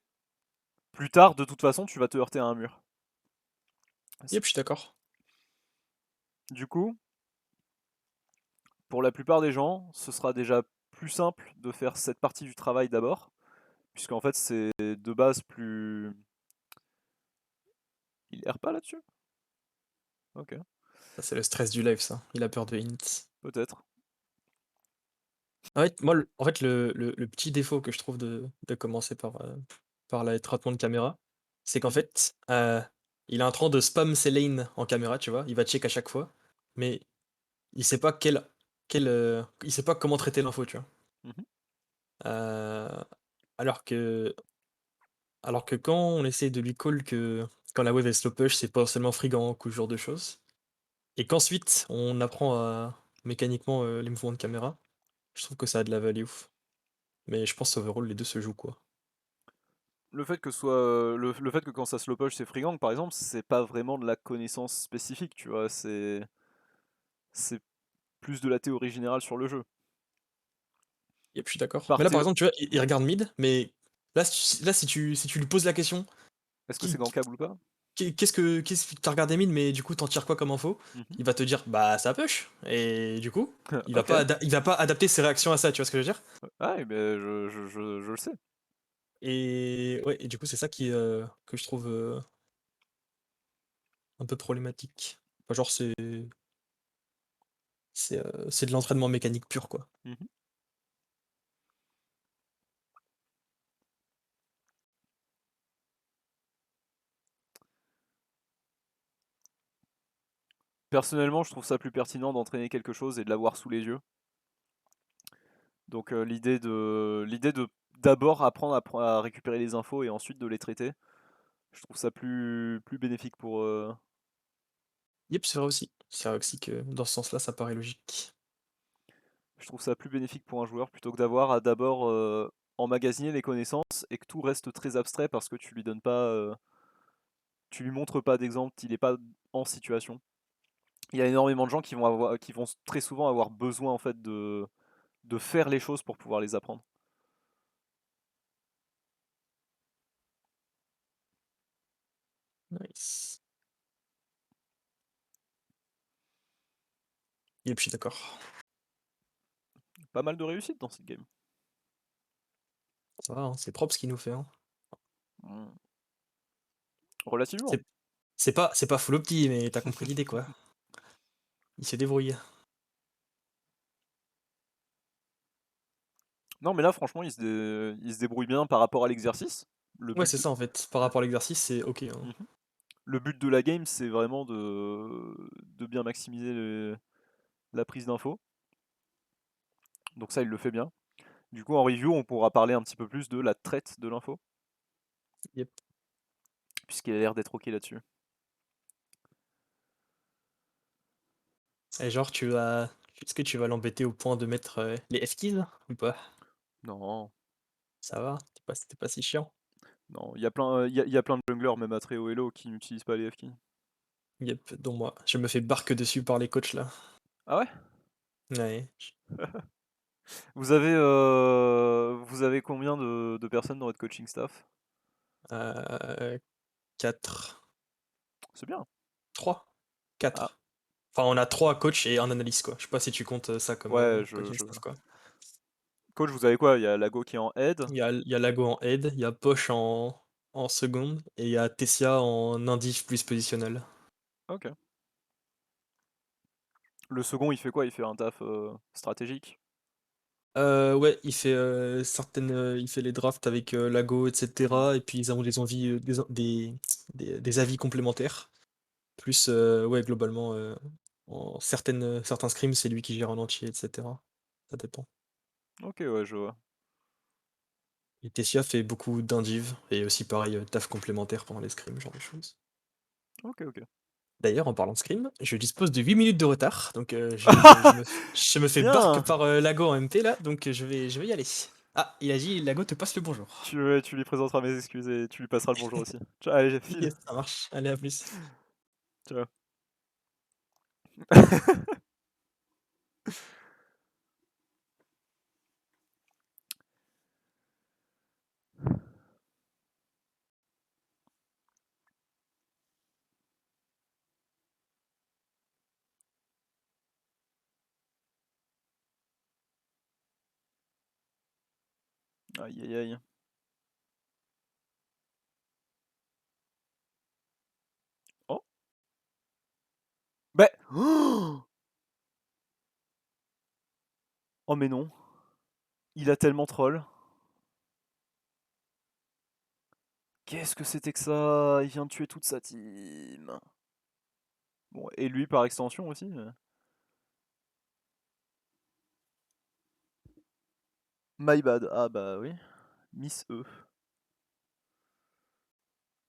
S1: plus tard, de toute façon, tu vas te heurter à un mur.
S3: Yep, je suis d'accord.
S1: Du coup, pour la plupart des gens, ce sera déjà plus simple de faire cette partie du travail d'abord, puisqu'en fait, c'est de base plus. Il erre pas là-dessus? Ok,
S3: Ça, c'est le stress du live, ça. Il a peur de hint.
S1: peut-être.
S3: En fait, moi, en fait, le petit défaut que je trouve de commencer par le traitement de caméra, c'est qu'en
S1: Mhm.
S3: fait, il est en train de spam ses lanes en caméra, tu vois. Il va check à chaque fois, mais il sait pas il sait pas comment traiter l'info, tu vois.
S1: Mhm.
S3: Euh, alors que, alors que quand on essaie de lui call que quand la wave est slow push, c'est pas seulement frigant ou ce genre de choses, et qu'ensuite on apprend à mécaniquement les mouvements de caméra, je trouve que ça a de la value. Mais je pense overall les deux se jouent quoi.
S1: Le fait que le fait que quand ça slow push c'est free gank par exemple, c'est pas vraiment de la connaissance spécifique, tu vois, c'est plus de la théorie générale sur le jeu.
S3: Yep, je suis d'accord. Mais
S1: Par
S3: là par
S1: théo-
S3: exemple, tu vois, il regarde mid, mais là si tu lui poses la question,
S1: Est-ce que c'est
S3: qui,
S1: gankable ou pas?
S3: qu'est-ce que t'as regardé mid, mais du coup t'en tires quoi comme info?
S1: Mhm.
S3: Il va te dire bah ça push. Et du coup,
S1: Ok.
S3: il va pas adapter ses réactions à ça, tu vois ce que je veux dire?
S1: Ah, mais je le sais.
S3: Et ouais, et du coup c'est ça que je trouve un peu problématique. Enfin, genre c'est de l'entraînement mécanique pur quoi.
S1: Mhm. Personnellement, je trouve ça plus pertinent d'entraîner quelque chose et de l'avoir sous les yeux. Donc l'idée de d'abord apprendre à récupérer les infos et ensuite de les traiter, je trouve ça plus bénéfique
S3: Yep, c'est vrai aussi. C'est vrai aussi que dans ce sens-là, ça paraît logique.
S1: je trouve ça plus bénéfique pour un joueur plutôt que d'avoir à d'abord emmagasiner les connaissances et que tout reste très abstrait parce que tu lui montres pas d'exemple, il n'est pas en situation. Il y a énormément de gens qui vont très souvent avoir besoin en fait de faire les choses pour pouvoir les apprendre.
S3: Nice. Et puis d'accord.
S1: Pas mal de réussite dans cette game.
S3: Ça va, hein, c'est propre ce qu'il nous fait. Hein.
S1: Mm. Relativement.
S3: C'est c'est pas full opti, mais t'as compris l'idée quoi. Il se débrouille.
S1: Non, mais là, franchement, il se débrouille bien par rapport à l'exercice. Le
S3: Ouais,
S1: but
S3: c'est
S1: de...
S3: ça en fait. Par rapport à l'exercice, c'est ok. Hein.
S1: Mhm. Le but de la game, c'est vraiment de bien maximiser la prise d'infos. Donc ça, il le fait bien. Du coup, en review, on pourra parler un petit peu plus de la traite de l'info,
S3: Yep.
S1: puisqu'il a l'air d'être ok là-dessus.
S3: Et genre, est-ce que tu vas l'embêter au point de mettre les F-keys ou pas?
S1: Non,
S3: Ça va? T'es pas si chiant?
S1: non, il y a plein, il y a plein de junglers, même à très haut elo, qui n'utilisent pas les F-keys.
S3: Yep, dont moi. Je me fais barque dessus par les coachs là.
S1: Ah ouais?
S3: Ouais.
S1: Vous avez combien de personnes dans votre coaching staff?
S3: 4.
S1: C'est bien.
S3: 3?
S1: Ah,
S3: 4. Enfin, on a 3 coachs et un analyste quoi. Je sais pas si tu comptes ça comme
S1: ouais,
S3: coaching staff quoi.
S1: Coach, vous avez quoi? Il y a Lago qui est en head.
S3: Il y a Lago en aide, il y a Poche en seconde, et il y a Tessia en indiff plus positionnel.
S1: Ok. Le second, il fait quoi? Il fait un taf stratégique?
S3: Ouais, il fait les drafts avec Lago,
S1: Hmm.
S3: etc. Et puis ils ont des envies, des avis complémentaires. Plus, ouais, globalement, certains scrims, c'est lui qui gère en entier, etc. Ça dépend.
S1: Ok, ouais, je vois.
S3: Et Tessia fait beaucoup d'indiv, et aussi pareil, taf complémentaire pendant les scrims, ce genre de choses.
S1: Ok, ok.
S3: D'ailleurs, en parlant de scrim, je dispose de 8 minutes de retard, donc je me fais barque
S1: Bien!
S3: par Lago en MP là, donc je vais y aller. Ah, il a dit, Lago te passe le bonjour.
S1: Tu lui présenteras mes excuses et tu lui passeras le bonjour aussi. Ciao, allez, file.
S3: Yes, ça marche. Allez, à plus.
S1: Ciao. Aïe, aïe, aïe. Oh? Bah! Oh, mais non. Il a tellement troll. Qu'est-ce que c'était que ça? Il vient de tuer toute sa team. Bon, et lui par extension aussi. My bad. Ah bah oui. Miss E.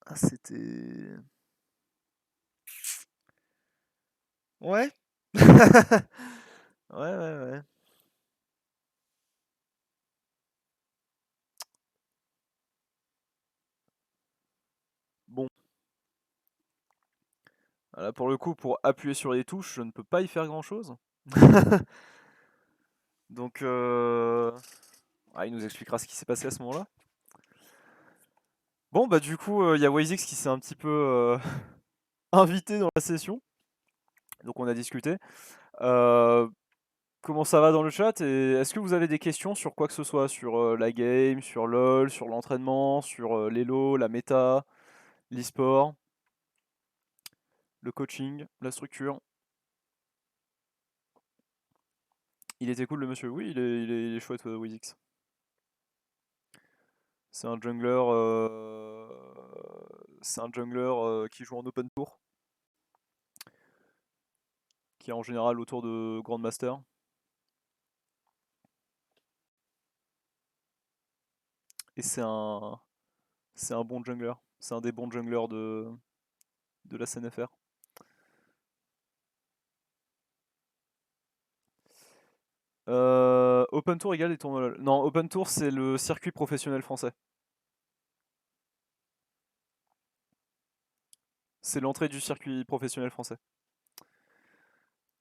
S1: Ah, c'était... Ouais. Ouais, ouais, ouais. Bon. Là, pour le coup, pour appuyer sur les touches, je ne peux pas y faire grand-chose. Donc, il nous expliquera ce qui s'est passé à ce moment-là. Bon, bah du coup, il y a Wazix qui s'est un petit peu invité dans la session. Donc on a discuté. Euh, Comment ça va dans le chat et est-ce que vous avez des questions sur quoi que ce soit? Sur la game, sur LoL, sur l'entraînement, sur l'elo, la méta, l'e-sport, le coaching, la structure? Il était cool le monsieur. Oui, il est chouette, Wizix. C'est un jungler, qui joue en open tour, qui est en général autour de Grandmaster. Et c'est un bon jungler. C'est un des bons junglers de la CNFR. Open Tour égale des tournois LoL. Non, Open Tour c'est le circuit professionnel français. C'est l'entrée du circuit professionnel français.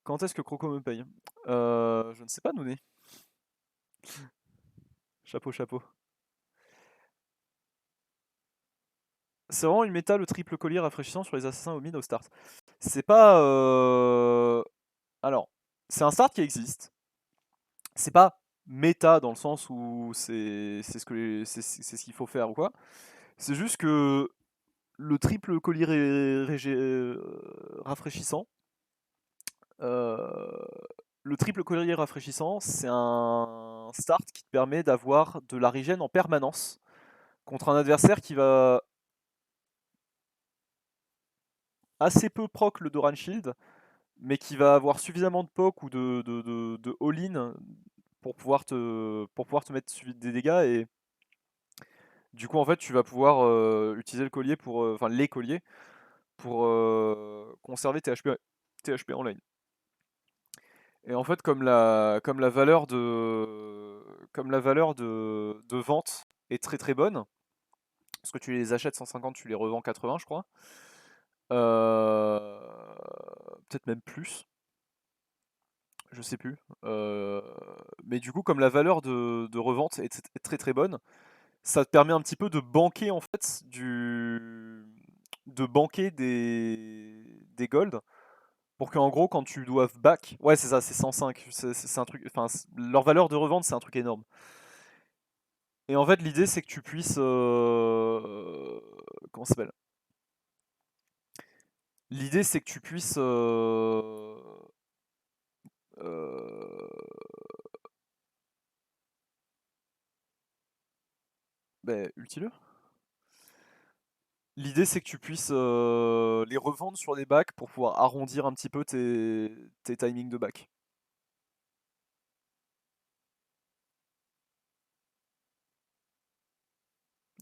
S1: Quand est-ce que Croco me paye? Je ne sais pas, Nouné. Chapeau, chapeau. C'est vraiment une méta, le triple collier rafraîchissant sur les assassins au mid au start. C'est pas... Alors, c'est un start qui existe. C'est pas méta dans le sens où c'est ce qu'il faut faire ou quoi. C'est juste que le triple collier rafraîchissant, le triple collier rafraîchissant, c'est un start qui te permet d'avoir de la régène en permanence contre un adversaire qui va assez peu proc le Doran Shield, mais qui va avoir suffisamment de poke ou de all-in pour pouvoir te mettre des dégâts. Et du coup, en fait, tu vas pouvoir utiliser le collier pour, enfin les colliers pour conserver tes HP en lane. Et en fait, comme la valeur de vente est très très bonne, parce que tu les achètes 150, tu les revends 80, je crois. Peut-être même plus, je sais plus. Mais du coup, comme la valeur de revente est très très bonne, ça te permet un petit peu de banquer en fait de banquer des gold pour qu'en gros quand tu dois back, ouais c'est ça, c'est 105, c'est un truc, enfin leur valeur de revente c'est un truc énorme. Et en fait l'idée c'est que tu puisses, comment ça s'appelle? L'idée c'est que tu puisses, ulti-le. L'idée c'est que tu puisses les revendre sur des backs pour pouvoir arrondir un petit peu tes timings de back.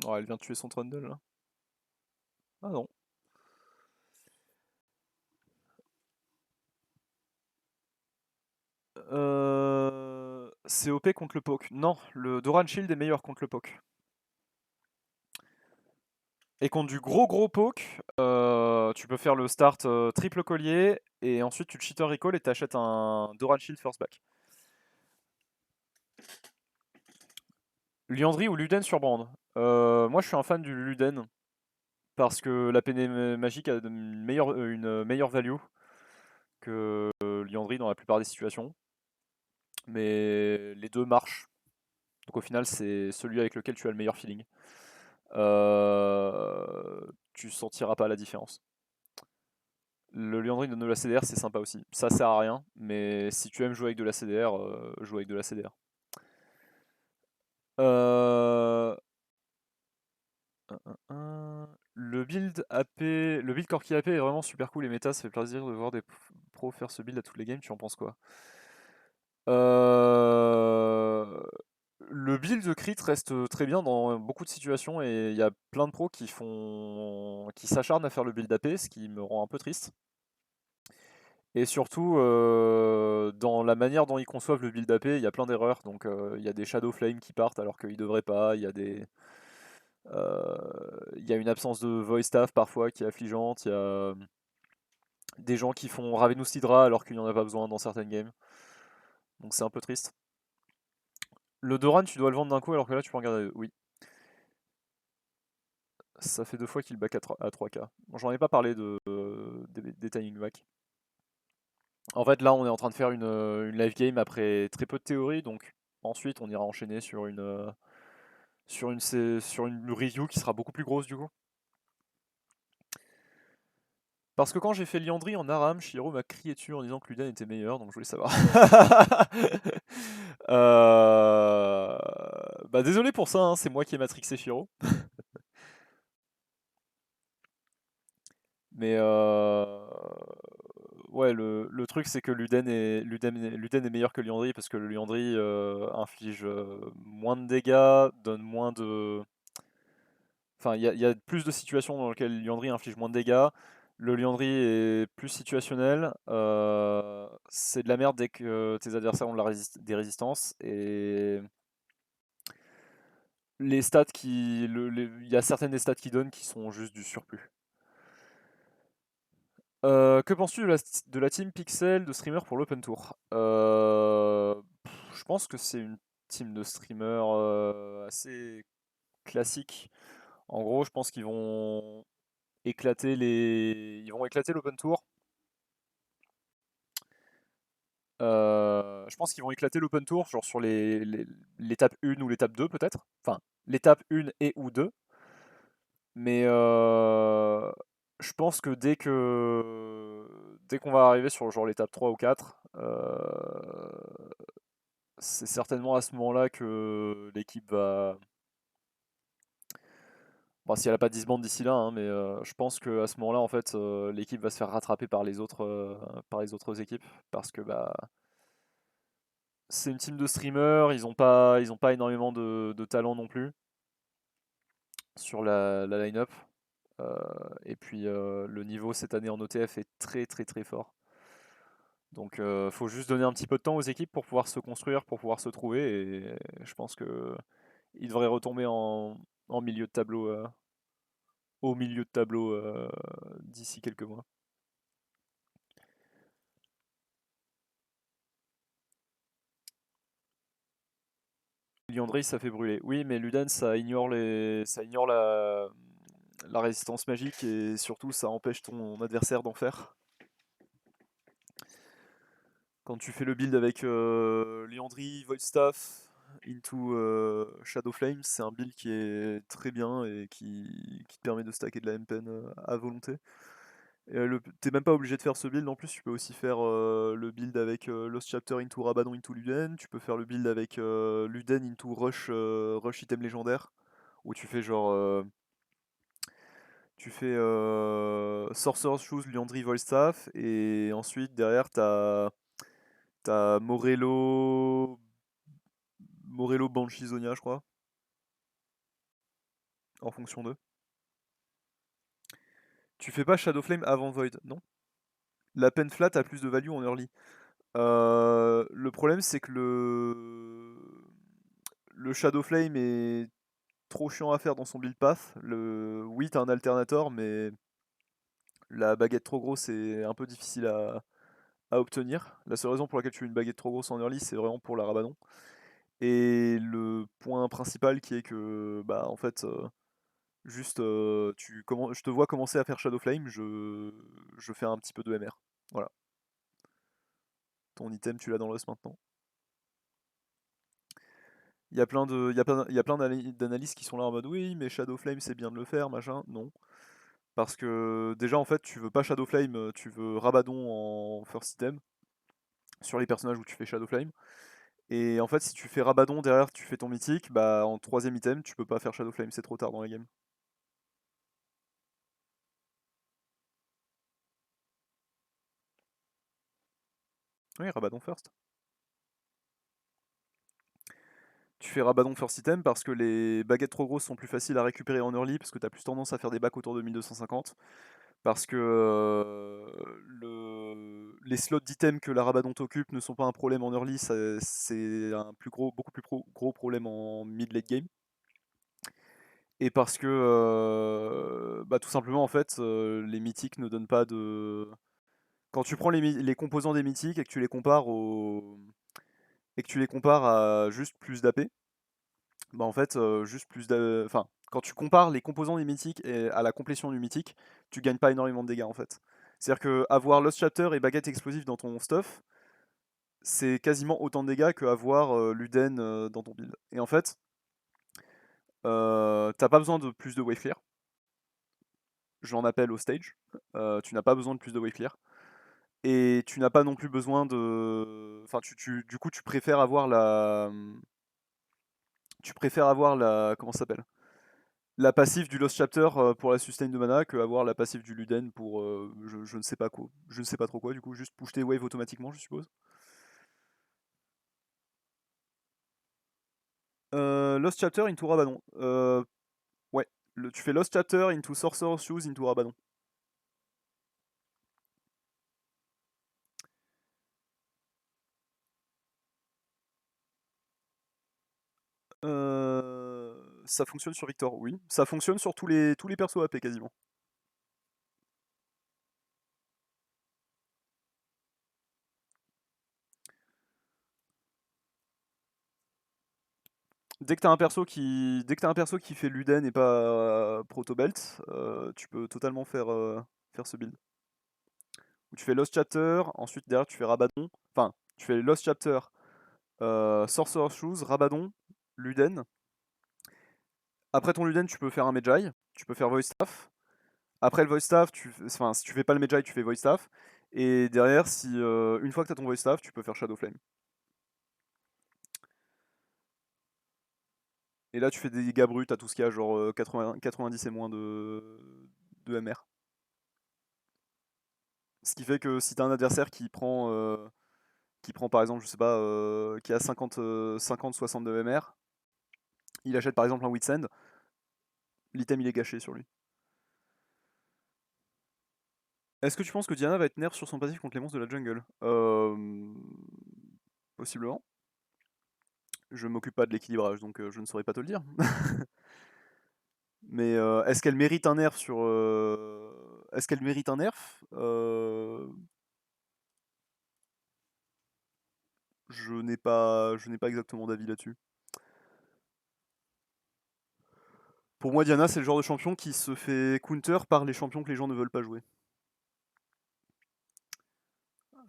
S1: Oh, elle vient de tuer son Trundle là. Ah non. C'est OP contre le poke. Non, le Doran Shield est meilleur contre le poke. Et contre du gros poke, tu peux faire le start triple collier et ensuite tu le cheater recall et t'achètes un Doran Shield first back. Liandry ou Luden sur Brand. Moi je suis un fan du Luden parce que la peinée magique a une meilleure value que Liandry dans la plupart des situations. Mais les deux marchent. Donc au final c'est celui avec lequel tu as le meilleur feeling. Tu sentiras pas la différence. Le Liandry de la CDR c'est sympa aussi. Ça sert à rien, mais si tu aimes jouer avec de la CDR, joue avec de la CDR. Le build AP, le build Corki AP est vraiment super cool, les méta, ça fait plaisir de voir des pros faire ce build à toutes les games, tu en penses quoi? Le build de crit reste très bien dans beaucoup de situations et il y a plein de pros qui s'acharnent à faire le build AP, ce qui me rend un peu triste. Et surtout, dans la manière dont ils conçoivent le build AP, il y a plein d'erreurs. Donc il y a des Shadow Flame qui partent alors qu'ils devraient pas, il y a une absence de voice staff parfois qui est affligeante, il y a des gens qui font Ravenous Hydra alors qu'il n'y en a pas besoin dans certaines games. Donc c'est un peu triste. Le Doran, tu dois le vendre d'un coup alors que là tu peux en garder deux. Oui. Ça fait 2 fois qu'il back à 3k. Bon, j'en ai pas parlé des timing back. En fait, là, on est en train de faire une live game après très peu de théorie, donc ensuite, on ira enchaîner sur une review qui sera beaucoup plus grosse du coup. Parce que quand j'ai fait Liandry en Aram, Shiro m'a crié dessus en disant que Luden était meilleur, donc je voulais savoir. Bah désolé pour ça, hein, c'est moi qui ai matrixé Shiro. Mais ouais, le truc c'est que Luden est meilleur que Liandry parce que le Liandry inflige moins de dégâts, donne moins de... Enfin, il y a plus de situations dans lesquelles Liandry inflige moins de dégâts. Le Liandry est plus situationnel. C'est de la merde dès que tes adversaires ont des résistances. Et les stats il y a certaines des stats qui donnent qui sont juste du surplus. Que penses-tu de la team Pixel de streamer pour l'Open Tour? Je pense que c'est une team de streamers assez classique. En gros, je pense qu'ils vont éclater l'Open Tour. Je pense qu'ils vont éclater l'Open Tour, genre sur l'étape 1 ou l'étape 2 peut-être. Enfin, l'étape 1 et ou 2. Mais je pense que dès qu'on va arriver sur genre l'étape 3 ou 4, c'est certainement à ce moment-là que l'équipe va. Bon, si elle a pas disband d'ici là, hein, mais je pense qu'à ce moment-là, en fait, l'équipe va se faire rattraper par les autres équipes. Parce que bah, c'est une team de streamers, ils ont pas énormément de talent non plus sur la line-up. Et puis le niveau cette année en OTF est très très très fort. Donc faut juste donner un petit peu de temps aux équipes pour pouvoir se construire, pour pouvoir se trouver. Et je pense que ils devraient retomber en milieu de tableau, au milieu de tableau d'ici quelques mois. Liandry, ça fait brûler. Oui, mais Luden, ça ignore la résistance magique et surtout ça empêche ton adversaire d'en faire. Quand tu fais le build avec Liandry, Voidstaff, into Shadow Flame, c'est un build qui est très bien et qui te permet de stacker de la MP à volonté. T'es même pas obligé de faire ce build en plus, tu peux aussi faire le build avec Lost Chapter into Rabadon into Luden, tu peux faire le build avec Luden into Rush item légendaire, où tu fais genre. Tu fais Sorcerer's Shoes, Liandry, Volstaff, et ensuite derrière t'as Morello Banshee Zonia, je crois, en fonction d'eux. Tu fais pas Shadowflame avant Void, non? La pen flat a plus de value en early. Le problème c'est que le Shadowflame est trop chiant à faire dans son build path. Oui, t'as un alternator, mais la baguette trop grosse c'est un peu difficile à obtenir. La seule raison pour laquelle tu veux une baguette trop grosse en early, c'est vraiment pour la Rabadon. Et le point principal qui est que, bah, en fait, juste, je te vois commencer à faire Shadowflame, je fais un petit peu de MR. Voilà. Ton item, tu l'as dans l'os maintenant. Il y a plein d'analystes qui sont là en mode oui, mais Shadowflame c'est bien de le faire, machin. Non. Parce que déjà, en fait, tu veux pas Shadowflame, tu veux Rabadon en first item sur les personnages où tu fais Shadowflame. Et en fait, si tu fais Rabadon derrière, tu fais ton mythique, bah en troisième item, tu peux pas faire Shadowflame, c'est trop tard dans la game. Oui, Rabadon first. Tu fais Rabadon first item parce que les baguettes trop grosses sont plus faciles à récupérer en early, parce que tu as plus tendance à faire des bacs autour de 1250. Parce que les slots d'items que la Rabadon t'occupe ne sont pas un problème en early, c'est un beaucoup plus gros problème en mid-late game. Et parce que bah, tout simplement en fait les mythiques ne donnent pas de. Quand tu prends les composants des mythiques et que tu les compares à juste plus d'AP, bah en fait juste plus enfin quand tu compares les composants des mythiques à la complétion du mythique, tu gagnes pas énormément de dégâts en fait. C'est-à-dire que avoir Lost Chapter et baguette explosive dans ton stuff, c'est quasiment autant de dégâts que avoir Luden dans ton build. Et en fait, t'as pas besoin de plus de wave clear. J'en appelle au stage. Tu n'as pas besoin de plus de wave clear. Et tu n'as pas non plus besoin de. Enfin, du coup, tu préfères avoir la. Tu préfères avoir la. Comment ça s'appelle? La passive du Lost Chapter pour la sustain de mana que avoir la passive du Luden pour je ne sais pas quoi. Je ne sais pas trop quoi, du coup, juste push tes waves automatiquement, je suppose. Lost Chapter into Rabadon. Ouais, tu fais Lost Chapter into Sorcerer's Shoes into Rabadon. Ça fonctionne sur Victor, oui. Ça fonctionne sur tous les persos AP quasiment. Dès que t'as un perso qui fait Luden et pas Proto Belt, tu peux totalement faire ce build. Où tu fais Lost Chapter, ensuite derrière tu fais Rabadon. Enfin, tu fais Lost Chapter, Sorcerer's Shoes, Rabadon, Luden. Après ton Luden, tu peux faire un Medjay, tu peux faire Voice Staff. Après le Voice Staff, enfin, si tu fais pas le Medjay, tu fais Voice Staff. Et derrière, une fois que tu as ton Voice Staff, tu peux faire Shadow Flame. Et là, tu fais des dégâts bruts à tout ce qu'il y a, genre 90 et moins de MR. Ce qui fait que si t'as un adversaire qui prend par exemple, je sais pas, qui a 50-60 de MR, il achète par exemple un Witsend, l'item il est gâché sur lui. Est-ce que tu penses que Diana va être nerf sur son passif contre les monstres de la jungle? Possiblement. Je m'occupe pas de l'équilibrage, donc je ne saurais pas te le dire. Mais est-ce qu'elle mérite un nerf sur... Est-ce qu'elle mérite un nerf? Je n'ai pas exactement d'avis là-dessus. Pour moi, Diana, c'est le genre de champion qui se fait counter par les champions que les gens ne veulent pas jouer.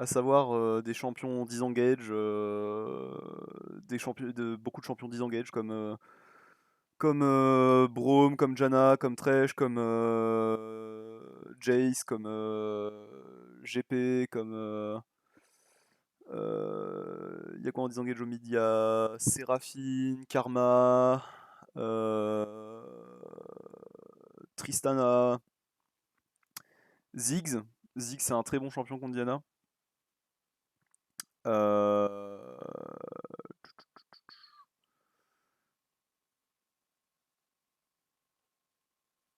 S1: À savoir des champions disengage, beaucoup de champions disengage comme Braum, comme Janna, comme Thresh, comme Jace, comme GP, comme... Il y a quoi en disengage au mid? Il y a Séraphine, Karma, euh, Tristana, Ziggs. Ziggs c'est un très bon champion contre Diana. Euh,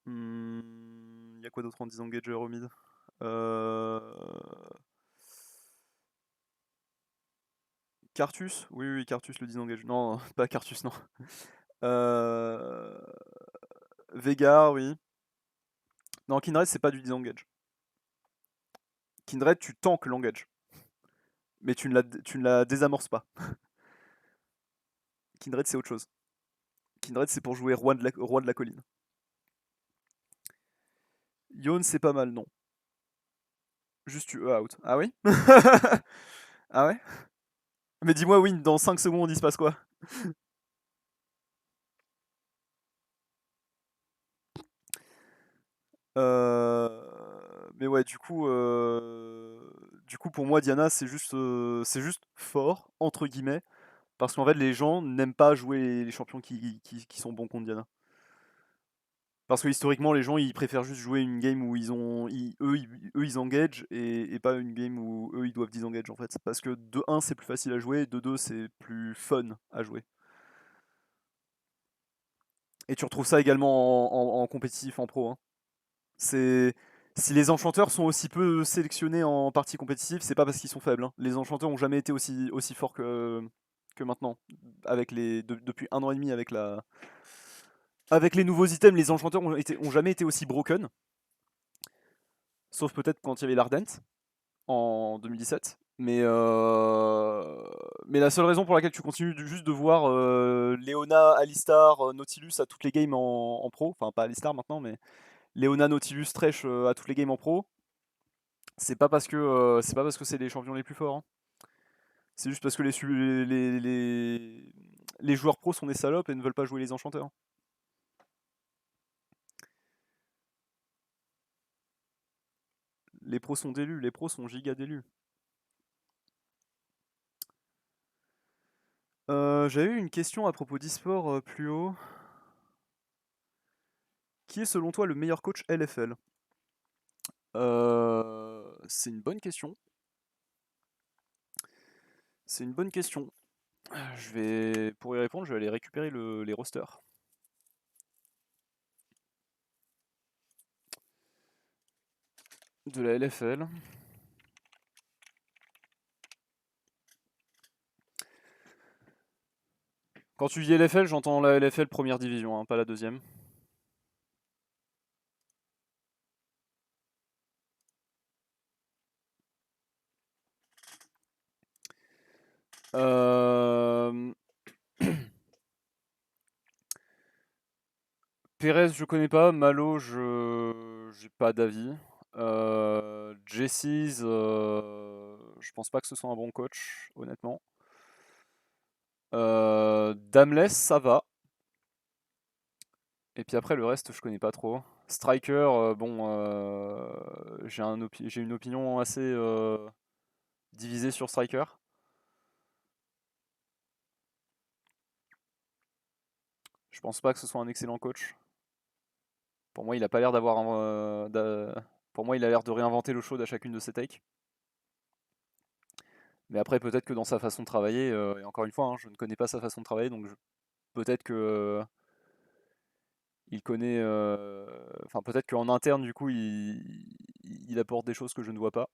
S1: Il y a quoi d'autre en disengager au mid? Euh, Cartus? Oui, oui, Cartus le disengage. Non, pas Cartus, non. Euh, Veigar, oui. Non, Kindred, c'est pas du disengage. Kindred, tu tankes l'engage. Mais tu ne la désamorces pas. Kindred, c'est autre chose. Kindred, c'est pour jouer roi de la colline. Yone, c'est pas mal, non. Juste tu out. Ah oui? Ah ouais? Mais dis-moi, Win, dans 5 secondes, il se passe quoi? Mais ouais, du coup, pour moi, Diana, c'est juste fort, entre guillemets, parce qu'en fait, les gens n'aiment pas jouer les champions qui sont bons contre Diana. Parce que historiquement, les gens, ils préfèrent juste jouer une game où eux, ils engage et pas une game où eux, ils doivent disengage, en fait. Parce que de 1, c'est plus facile à jouer, de 2, c'est plus fun à jouer. Et tu retrouves ça également en compétitif, en pro, hein. C'est Si les enchanteurs sont aussi peu sélectionnés en partie compétitive, c'est pas parce qu'ils sont faibles, hein. Les enchanteurs ont jamais été aussi forts que maintenant. Depuis 1 an et demi avec les nouveaux items, les enchanteurs ont jamais été aussi broken. Sauf peut-être quand il y avait l'Ardent en 2017. Mais la seule raison pour laquelle tu continues juste de voir Leona, Alistar, Nautilus à toutes les games en pro, enfin pas Alistar maintenant, mais Leona, Nautilus, Thresh à toutes les games en pro, c'est pas parce que c'est les champions les plus forts, hein. C'est juste parce que les joueurs pros sont des salopes et ne veulent pas jouer les enchanteurs. Les pros sont délus, les pros sont giga délus. J'avais eu une question à propos d'e-sport plus haut. Qui est selon toi le meilleur coach LFL? C'est une bonne question. C'est une bonne question. Pour y répondre, je vais aller récupérer les rosters de la LFL. Quand tu dis LFL, j'entends la LFL première division, hein, pas la deuxième. Euh... Perez, je connais pas. Malo, j'ai pas d'avis. Jesse's, je pense pas que ce soit un bon coach, honnêtement. Dameless, ça va. Et puis après, le reste, je connais pas trop. Striker, bon, j'ai une opinion assez divisée sur Striker. Je pense pas que ce soit un excellent coach. Pour moi, il a pas l'air d'avoir pour moi, il a l'air de réinventer l'eau chaude à chacune de ses takes. Mais après, peut-être que dans sa façon de travailler, et encore une fois, hein, je ne connais pas sa façon de travailler, donc peut-être que il connaît, enfin peut-être qu'en interne, du coup, il apporte des choses que je ne vois pas.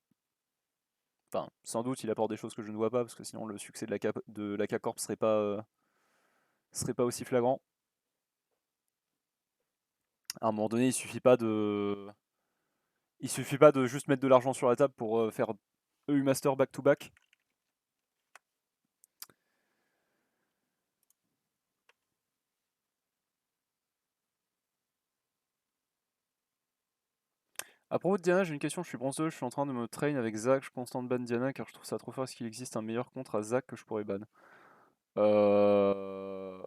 S1: Enfin, sans doute, il apporte des choses que je ne vois pas, parce que sinon le succès de la K-Corp serait pas aussi flagrant. À un moment donné, il suffit pas de juste mettre de l'argent sur la table pour faire EU Master back-to-back. À propos de Diana, j'ai une question, je suis bronze 2, je suis en train de me train avec Zach, je constant ban Diana car je trouve ça trop fort, est-ce qu'il existe un meilleur contre à Zach que je pourrais ban? Euh...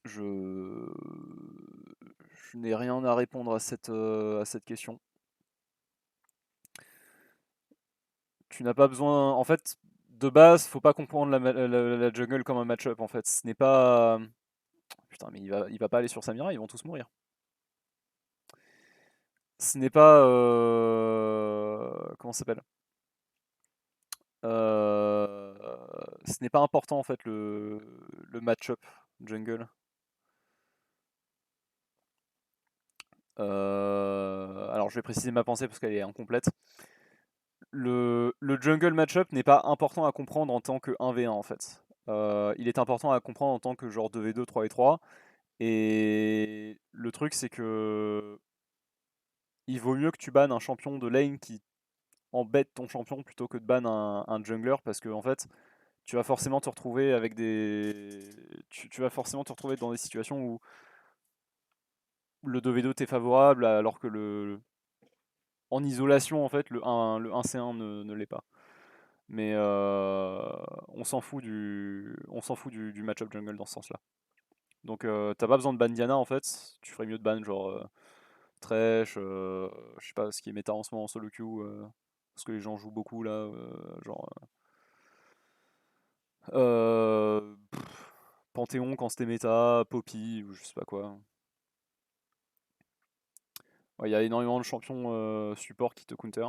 S1: Je... je n'ai rien à répondre à cette question. Tu n'as pas besoin... En fait, de base, faut pas comprendre la jungle comme un match-up en fait. Ce n'est pas... Putain, mais il va pas aller sur Samira, ils vont tous mourir. Ce n'est pas... Comment ça s'appelle? Ce n'est pas important en fait le match-up jungle. Alors je vais préciser ma pensée parce qu'elle est incomplète. Le jungle match-up n'est pas important à comprendre en tant que 1v1 en fait. Il est important à comprendre en tant que genre 2v2, 3v3. Et le truc c'est que il vaut mieux que tu bannes un champion de lane qui embête ton champion plutôt que de ban un jungler parce que en fait tu vas forcément te retrouver avec tu vas forcément te retrouver dans des situations où le 2v2 t'est favorable alors que en isolation en fait le 1c1 ne l'est pas. Mais on s'en fout du match-up jungle dans ce sens-là. Donc t'as pas besoin de ban Diana en fait, tu ferais mieux de ban genre Thresh, je sais pas ce qui est méta en ce moment en solo queue, parce que les gens jouent beaucoup là, genre Panthéon quand c'était méta, Poppy ou je sais pas quoi. Il y a énormément de champions support qui te counter.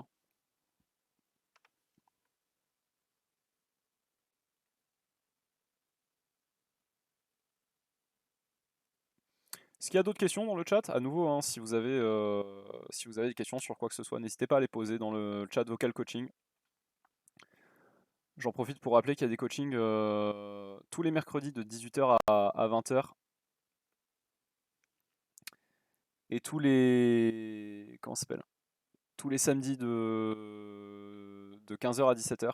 S1: Est-ce qu'il y a d'autres questions dans le chat? À nouveau, hein, si vous avez des questions sur quoi que ce soit, n'hésitez pas à les poser dans le chat vocal coaching. J'en profite pour rappeler qu'il y a des coachings tous les mercredis de 18h à 20h. Et comment ça s'appelle? Tous les samedis de 15h à 17h.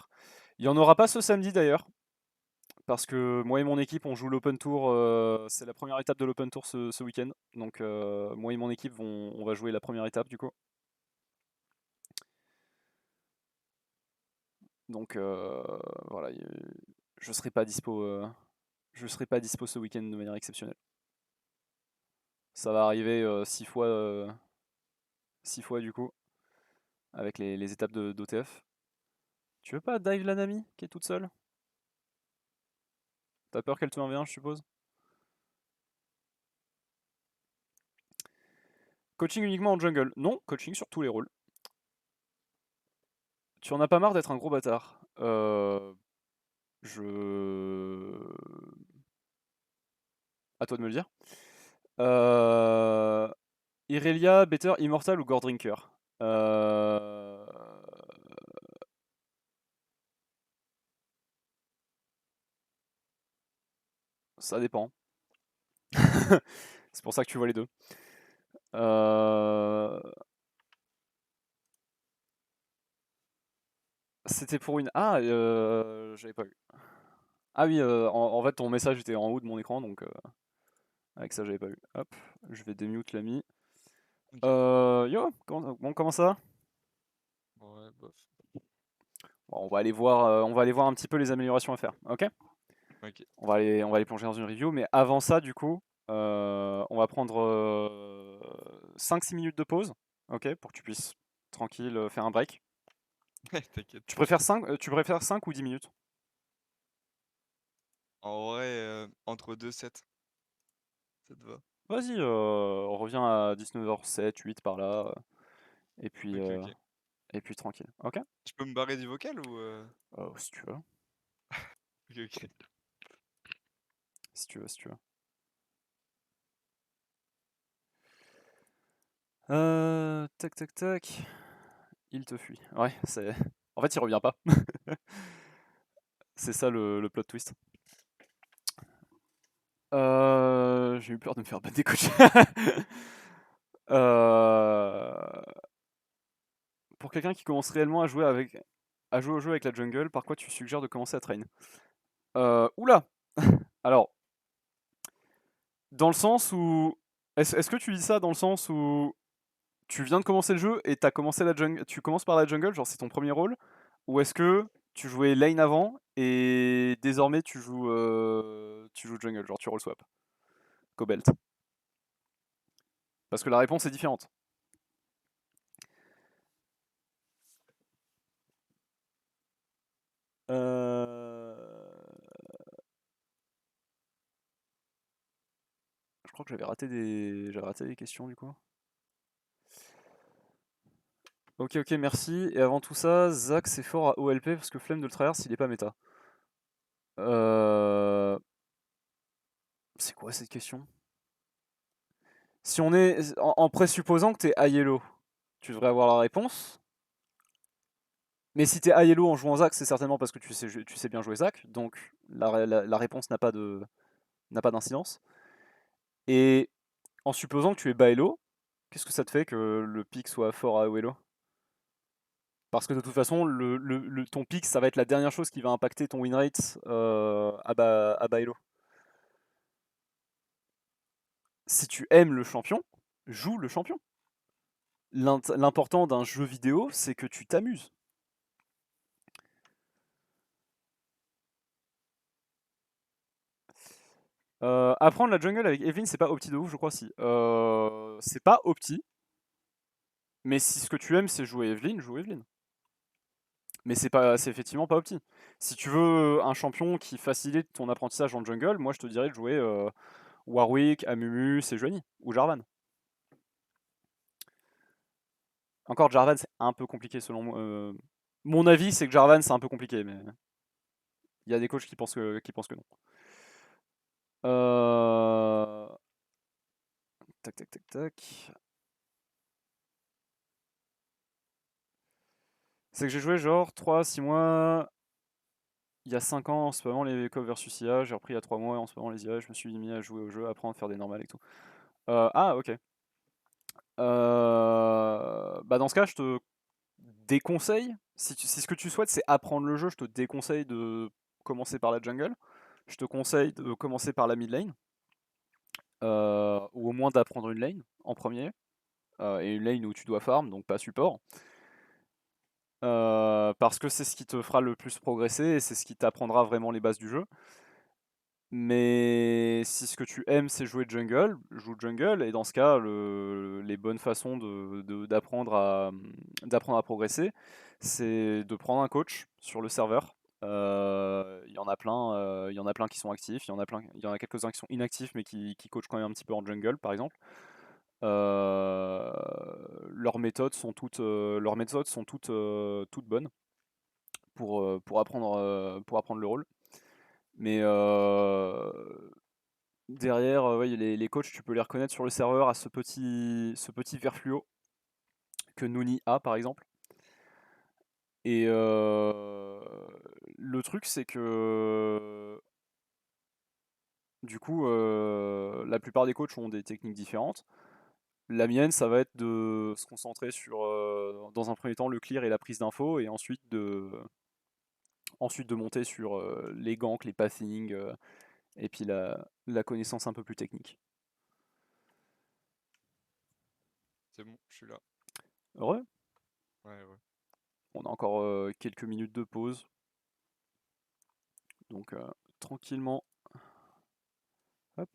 S1: Il n'y en aura pas ce samedi d'ailleurs, parce que moi et mon équipe on joue l'Open Tour, c'est la première étape de l'Open Tour ce week-end. Donc moi et mon équipe on va jouer la première étape du coup. Donc voilà, je serai pas dispo, ce week-end de manière exceptionnelle. Ça va arriver 6 fois, 6 fois du coup, avec les étapes d'OTF. Tu veux pas dive la Nami qui est toute seule? T'as peur qu'elle te 1v1 je suppose? Coaching uniquement en jungle? Non, coaching sur tous les rôles. Tu en as pas marre d'être un gros bâtard? À toi de me le dire. Irelia, Better, Immortal ou Gordrinker? Ça dépend. C'est pour ça que tu vois les deux. C'était pour une... Ah, j'avais pas vu. Ah oui, en fait, ton message était en haut de mon écran, donc avec ça, j'avais pas vu. Hop, je vais démute l'ami.
S2: Ok.
S1: Yo, comment ça va?
S2: Ouais, bof.
S1: Bon, on va aller voir un petit peu les améliorations à faire, ok?
S2: Ok.
S1: On va aller plonger dans une review, mais avant ça, du coup, on va prendre 5-6 minutes de pause, ok? Pour que tu puisses tranquille faire un break.
S2: T'inquiète.
S1: Tu préfères 5 ou 10 minutes?
S2: En vrai, entre deux sets, ça te va?
S1: Vas-y, on revient à 19h07, 8 par là, et puis,
S2: Ok,
S1: euh,
S2: ok.
S1: et puis tranquille, ok?
S2: Tu peux me barrer du vocal ou
S1: Si tu veux,
S2: Ok, ok.
S1: si tu veux, si tu veux. Tac, tac, tac. Il te fuit. Ouais, c'est. En fait, il revient pas. C'est ça le plot twist. J'ai eu peur de me faire battre des coachs. Pour quelqu'un qui commence réellement à jouer au jeu avec la jungle, par quoi tu suggères de commencer à train? Oula! Alors, dans le sens où. Est-ce que tu dis ça dans le sens où tu viens de commencer le jeu et tu commences par la jungle, genre c'est ton premier rôle? Ou est-ce que tu jouais lane avant et désormais tu joues jungle, genre tu roll swap? Cobalt. Parce que la réponse est différente. Euh, Je crois que j'avais raté des questions du coup. Ok, ok, merci. Et avant tout ça, Zach c'est fort à OLP parce que flemme de le traverse, il est pas méta. Euh, C'est quoi cette question? Si on est en présupposant que t'es high yellow, tu devrais avoir la réponse. Mais si t'es high yellow en jouant Zach, c'est certainement parce que tu sais bien jouer Zach, donc la réponse n'a pas d'incidence. Et en supposant que tu es bas elo, qu'est-ce que ça te fait que le pic soit fort à haut elo? Parce que de toute façon, ton pic, ça va être la dernière chose qui va impacter ton win rate à bas elo. Si tu aimes le champion, joue le champion. L'important d'un jeu vidéo, c'est que tu t'amuses. Apprendre la jungle avec Evelyn, c'est pas opti de ouf, je crois si. C'est pas opti, mais si ce que tu aimes c'est jouer Evelyn, joue Evelyn. Mais c'est effectivement pas opti. Si tu veux un champion qui facilite ton apprentissage en jungle, moi je te dirais de jouer Warwick, Amumu, Sejuani ou Jarvan. Encore Jarvan c'est un peu compliqué selon moi. Mon avis c'est que Jarvan c'est un peu compliqué, mais il y a des coachs qui pensent que non. Tac tac tac tac. C'est que j'ai joué genre 3-6 mois il y a 5 ans en spammant les CoV versus IA, j'ai repris il y a 3 mois en spammant les IA, je me suis mis à jouer au jeu, apprendre à faire des normales et tout. Ah ok. Bah dans ce cas je te déconseille, si ce que tu souhaites c'est apprendre le jeu, je te déconseille de commencer par la jungle. Je te conseille de commencer par la mid lane, ou au moins d'apprendre une lane en premier, et une lane où tu dois farm, donc pas support. Parce que c'est ce qui te fera le plus progresser et c'est ce qui t'apprendra vraiment les bases du jeu. Mais si ce que tu aimes c'est jouer jungle, joue jungle, et dans ce cas, les bonnes façons d'apprendre à progresser, c'est de prendre un coach sur le serveur. Il y en a plein, il y en a plein qui sont actifs, il y en a quelques-uns qui sont inactifs mais qui coachent quand même un petit peu en jungle par exemple. Euh, leurs méthodes sont toutes bonnes pour apprendre le rôle. Mais derrière, ouais, les coachs, tu peux les reconnaître sur le serveur à ce petit vert fluo que Nuni a par exemple. Et le truc, c'est que du coup, la plupart des coachs ont des techniques différentes. La mienne, ça va être de se concentrer sur, dans un premier temps, le clear et la prise d'infos, et ensuite de monter sur les ganks, les pathing, et puis la connaissance un peu plus technique.
S2: C'est bon, je suis là.
S1: Heureux?
S2: Ouais, ouais.
S1: On a encore quelques minutes de pause. Donc tranquillement. Hop.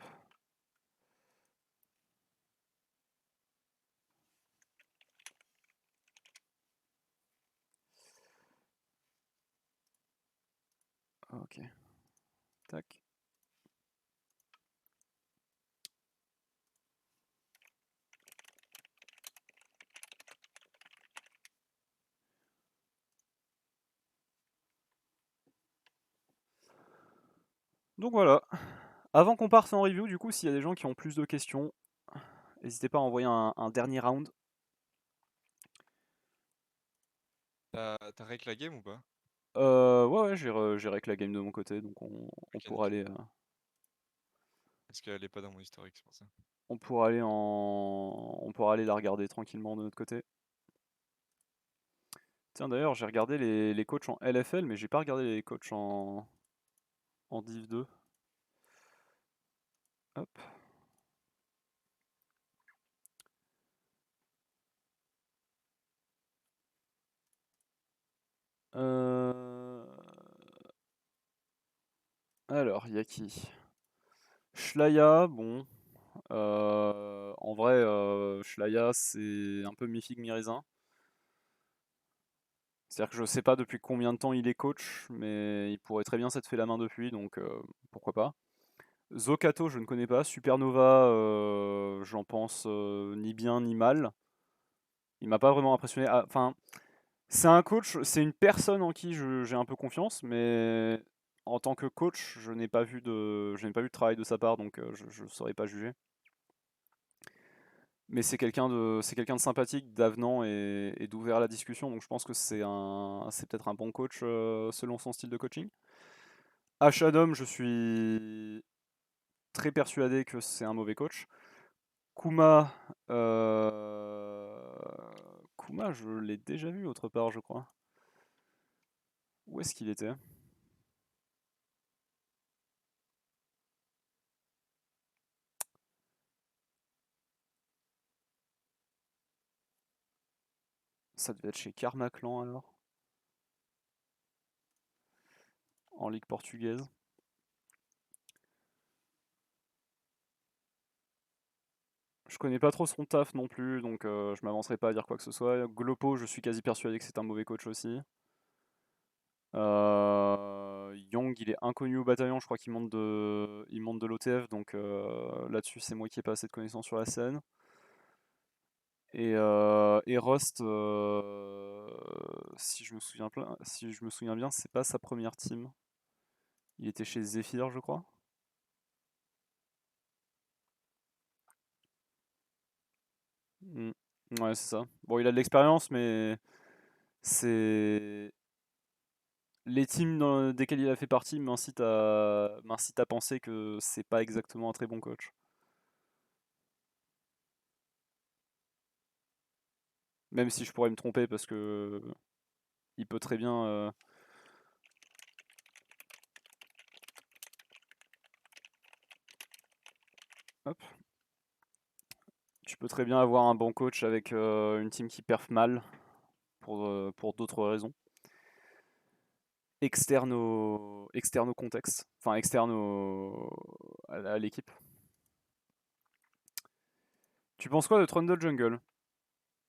S1: Ok. Tac. Donc voilà. Avant qu'on parte en review, du coup, s'il y a des gens qui ont plus de questions, n'hésitez pas à envoyer un dernier round.
S2: T'as rec la game ou pas?
S1: Ouais, j'ai rec la game de mon côté, donc on
S2: Ok,
S1: pourra
S2: nickel.
S1: aller,
S2: Parce qu'elle est pas dans mon historique, c'est pour ça.
S1: on pourra aller la regarder tranquillement de notre côté. Tiens, d'ailleurs, j'ai regardé les coachs en LFL, mais j'ai pas regardé les coachs en Div 2. Hop. Alors, il y a qui? Shlaya, bon. En vrai, Shlaya, c'est un peu mi-figue mi-raisin. C'est-à-dire que je sais pas depuis combien de temps il est coach, mais il pourrait très bien s'être fait la main depuis, donc pourquoi pas. Zokato, je ne connais pas. Supernova, j'en pense ni bien ni mal. Il m'a pas vraiment impressionné. Enfin, c'est un coach, c'est une personne en qui j'ai un peu confiance, mais en tant que coach, je n'ai pas vu de travail de sa part, donc je ne saurais pas juger. Mais c'est quelqu'un de sympathique, d'avenant et d'ouvert à la discussion, donc je pense que c'est peut-être un bon coach selon son style de coaching. Ashadom, je suis très persuadé que c'est un mauvais coach. Kuma, Kuma, je l'ai déjà vu autre part, je crois. Où est-ce qu'il était? Ça devait être chez Karma Clan alors, en ligue portugaise. Je connais pas trop son taf non plus, donc je m'avancerai pas à dire quoi que ce soit. Glopo, je suis quasi persuadé que c'est un mauvais coach aussi. Young, il est inconnu au bataillon, je crois il monte de l'OTF, donc là-dessus c'est moi qui ai pas assez de connaissances sur la scène. Et Rust, si je me souviens bien, c'est pas sa première team. Il était chez Zephyr, je crois. Mm. Ouais, c'est ça. Bon, il a de l'expérience, mais c'est les teams desquels il a fait partie m'incitent à penser que c'est pas exactement un très bon coach. Même si je pourrais me tromper parce que il peut très bien. Hop. Tu peux très bien avoir un bon coach avec une team qui perf mal pour d'autres raisons. Externe au contexte, enfin à l'équipe. Tu penses quoi de Trundle Jungle?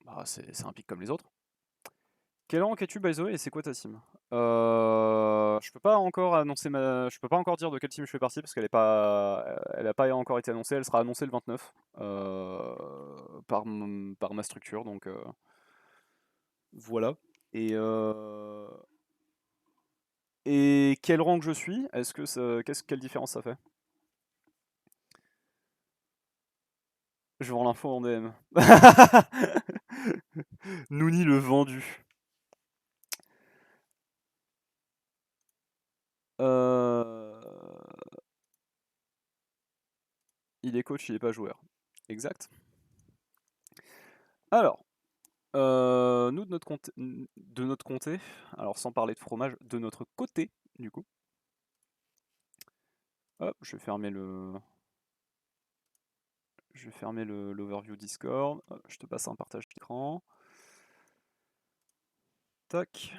S1: Bah, c'est un pick comme les autres. Quel rank es-tu, by the way, et c'est quoi ta team? Je peux pas encore je peux pas encore dire de quelle team je fais partie parce elle a pas encore été annoncée. Elle sera annoncée le 29 par ma structure, donc voilà. Et et quel rank je suis? Quelle différence ça fait? Je vends l'info en DM. Nouni le vendu. Il est coach, il est pas joueur. Exact. Alors, nous de notre comté, alors sans parler de fromage, de notre côté, du coup. Hop, je vais fermer l'overview Discord. Hop, je te passe un partage d'écran. Tac.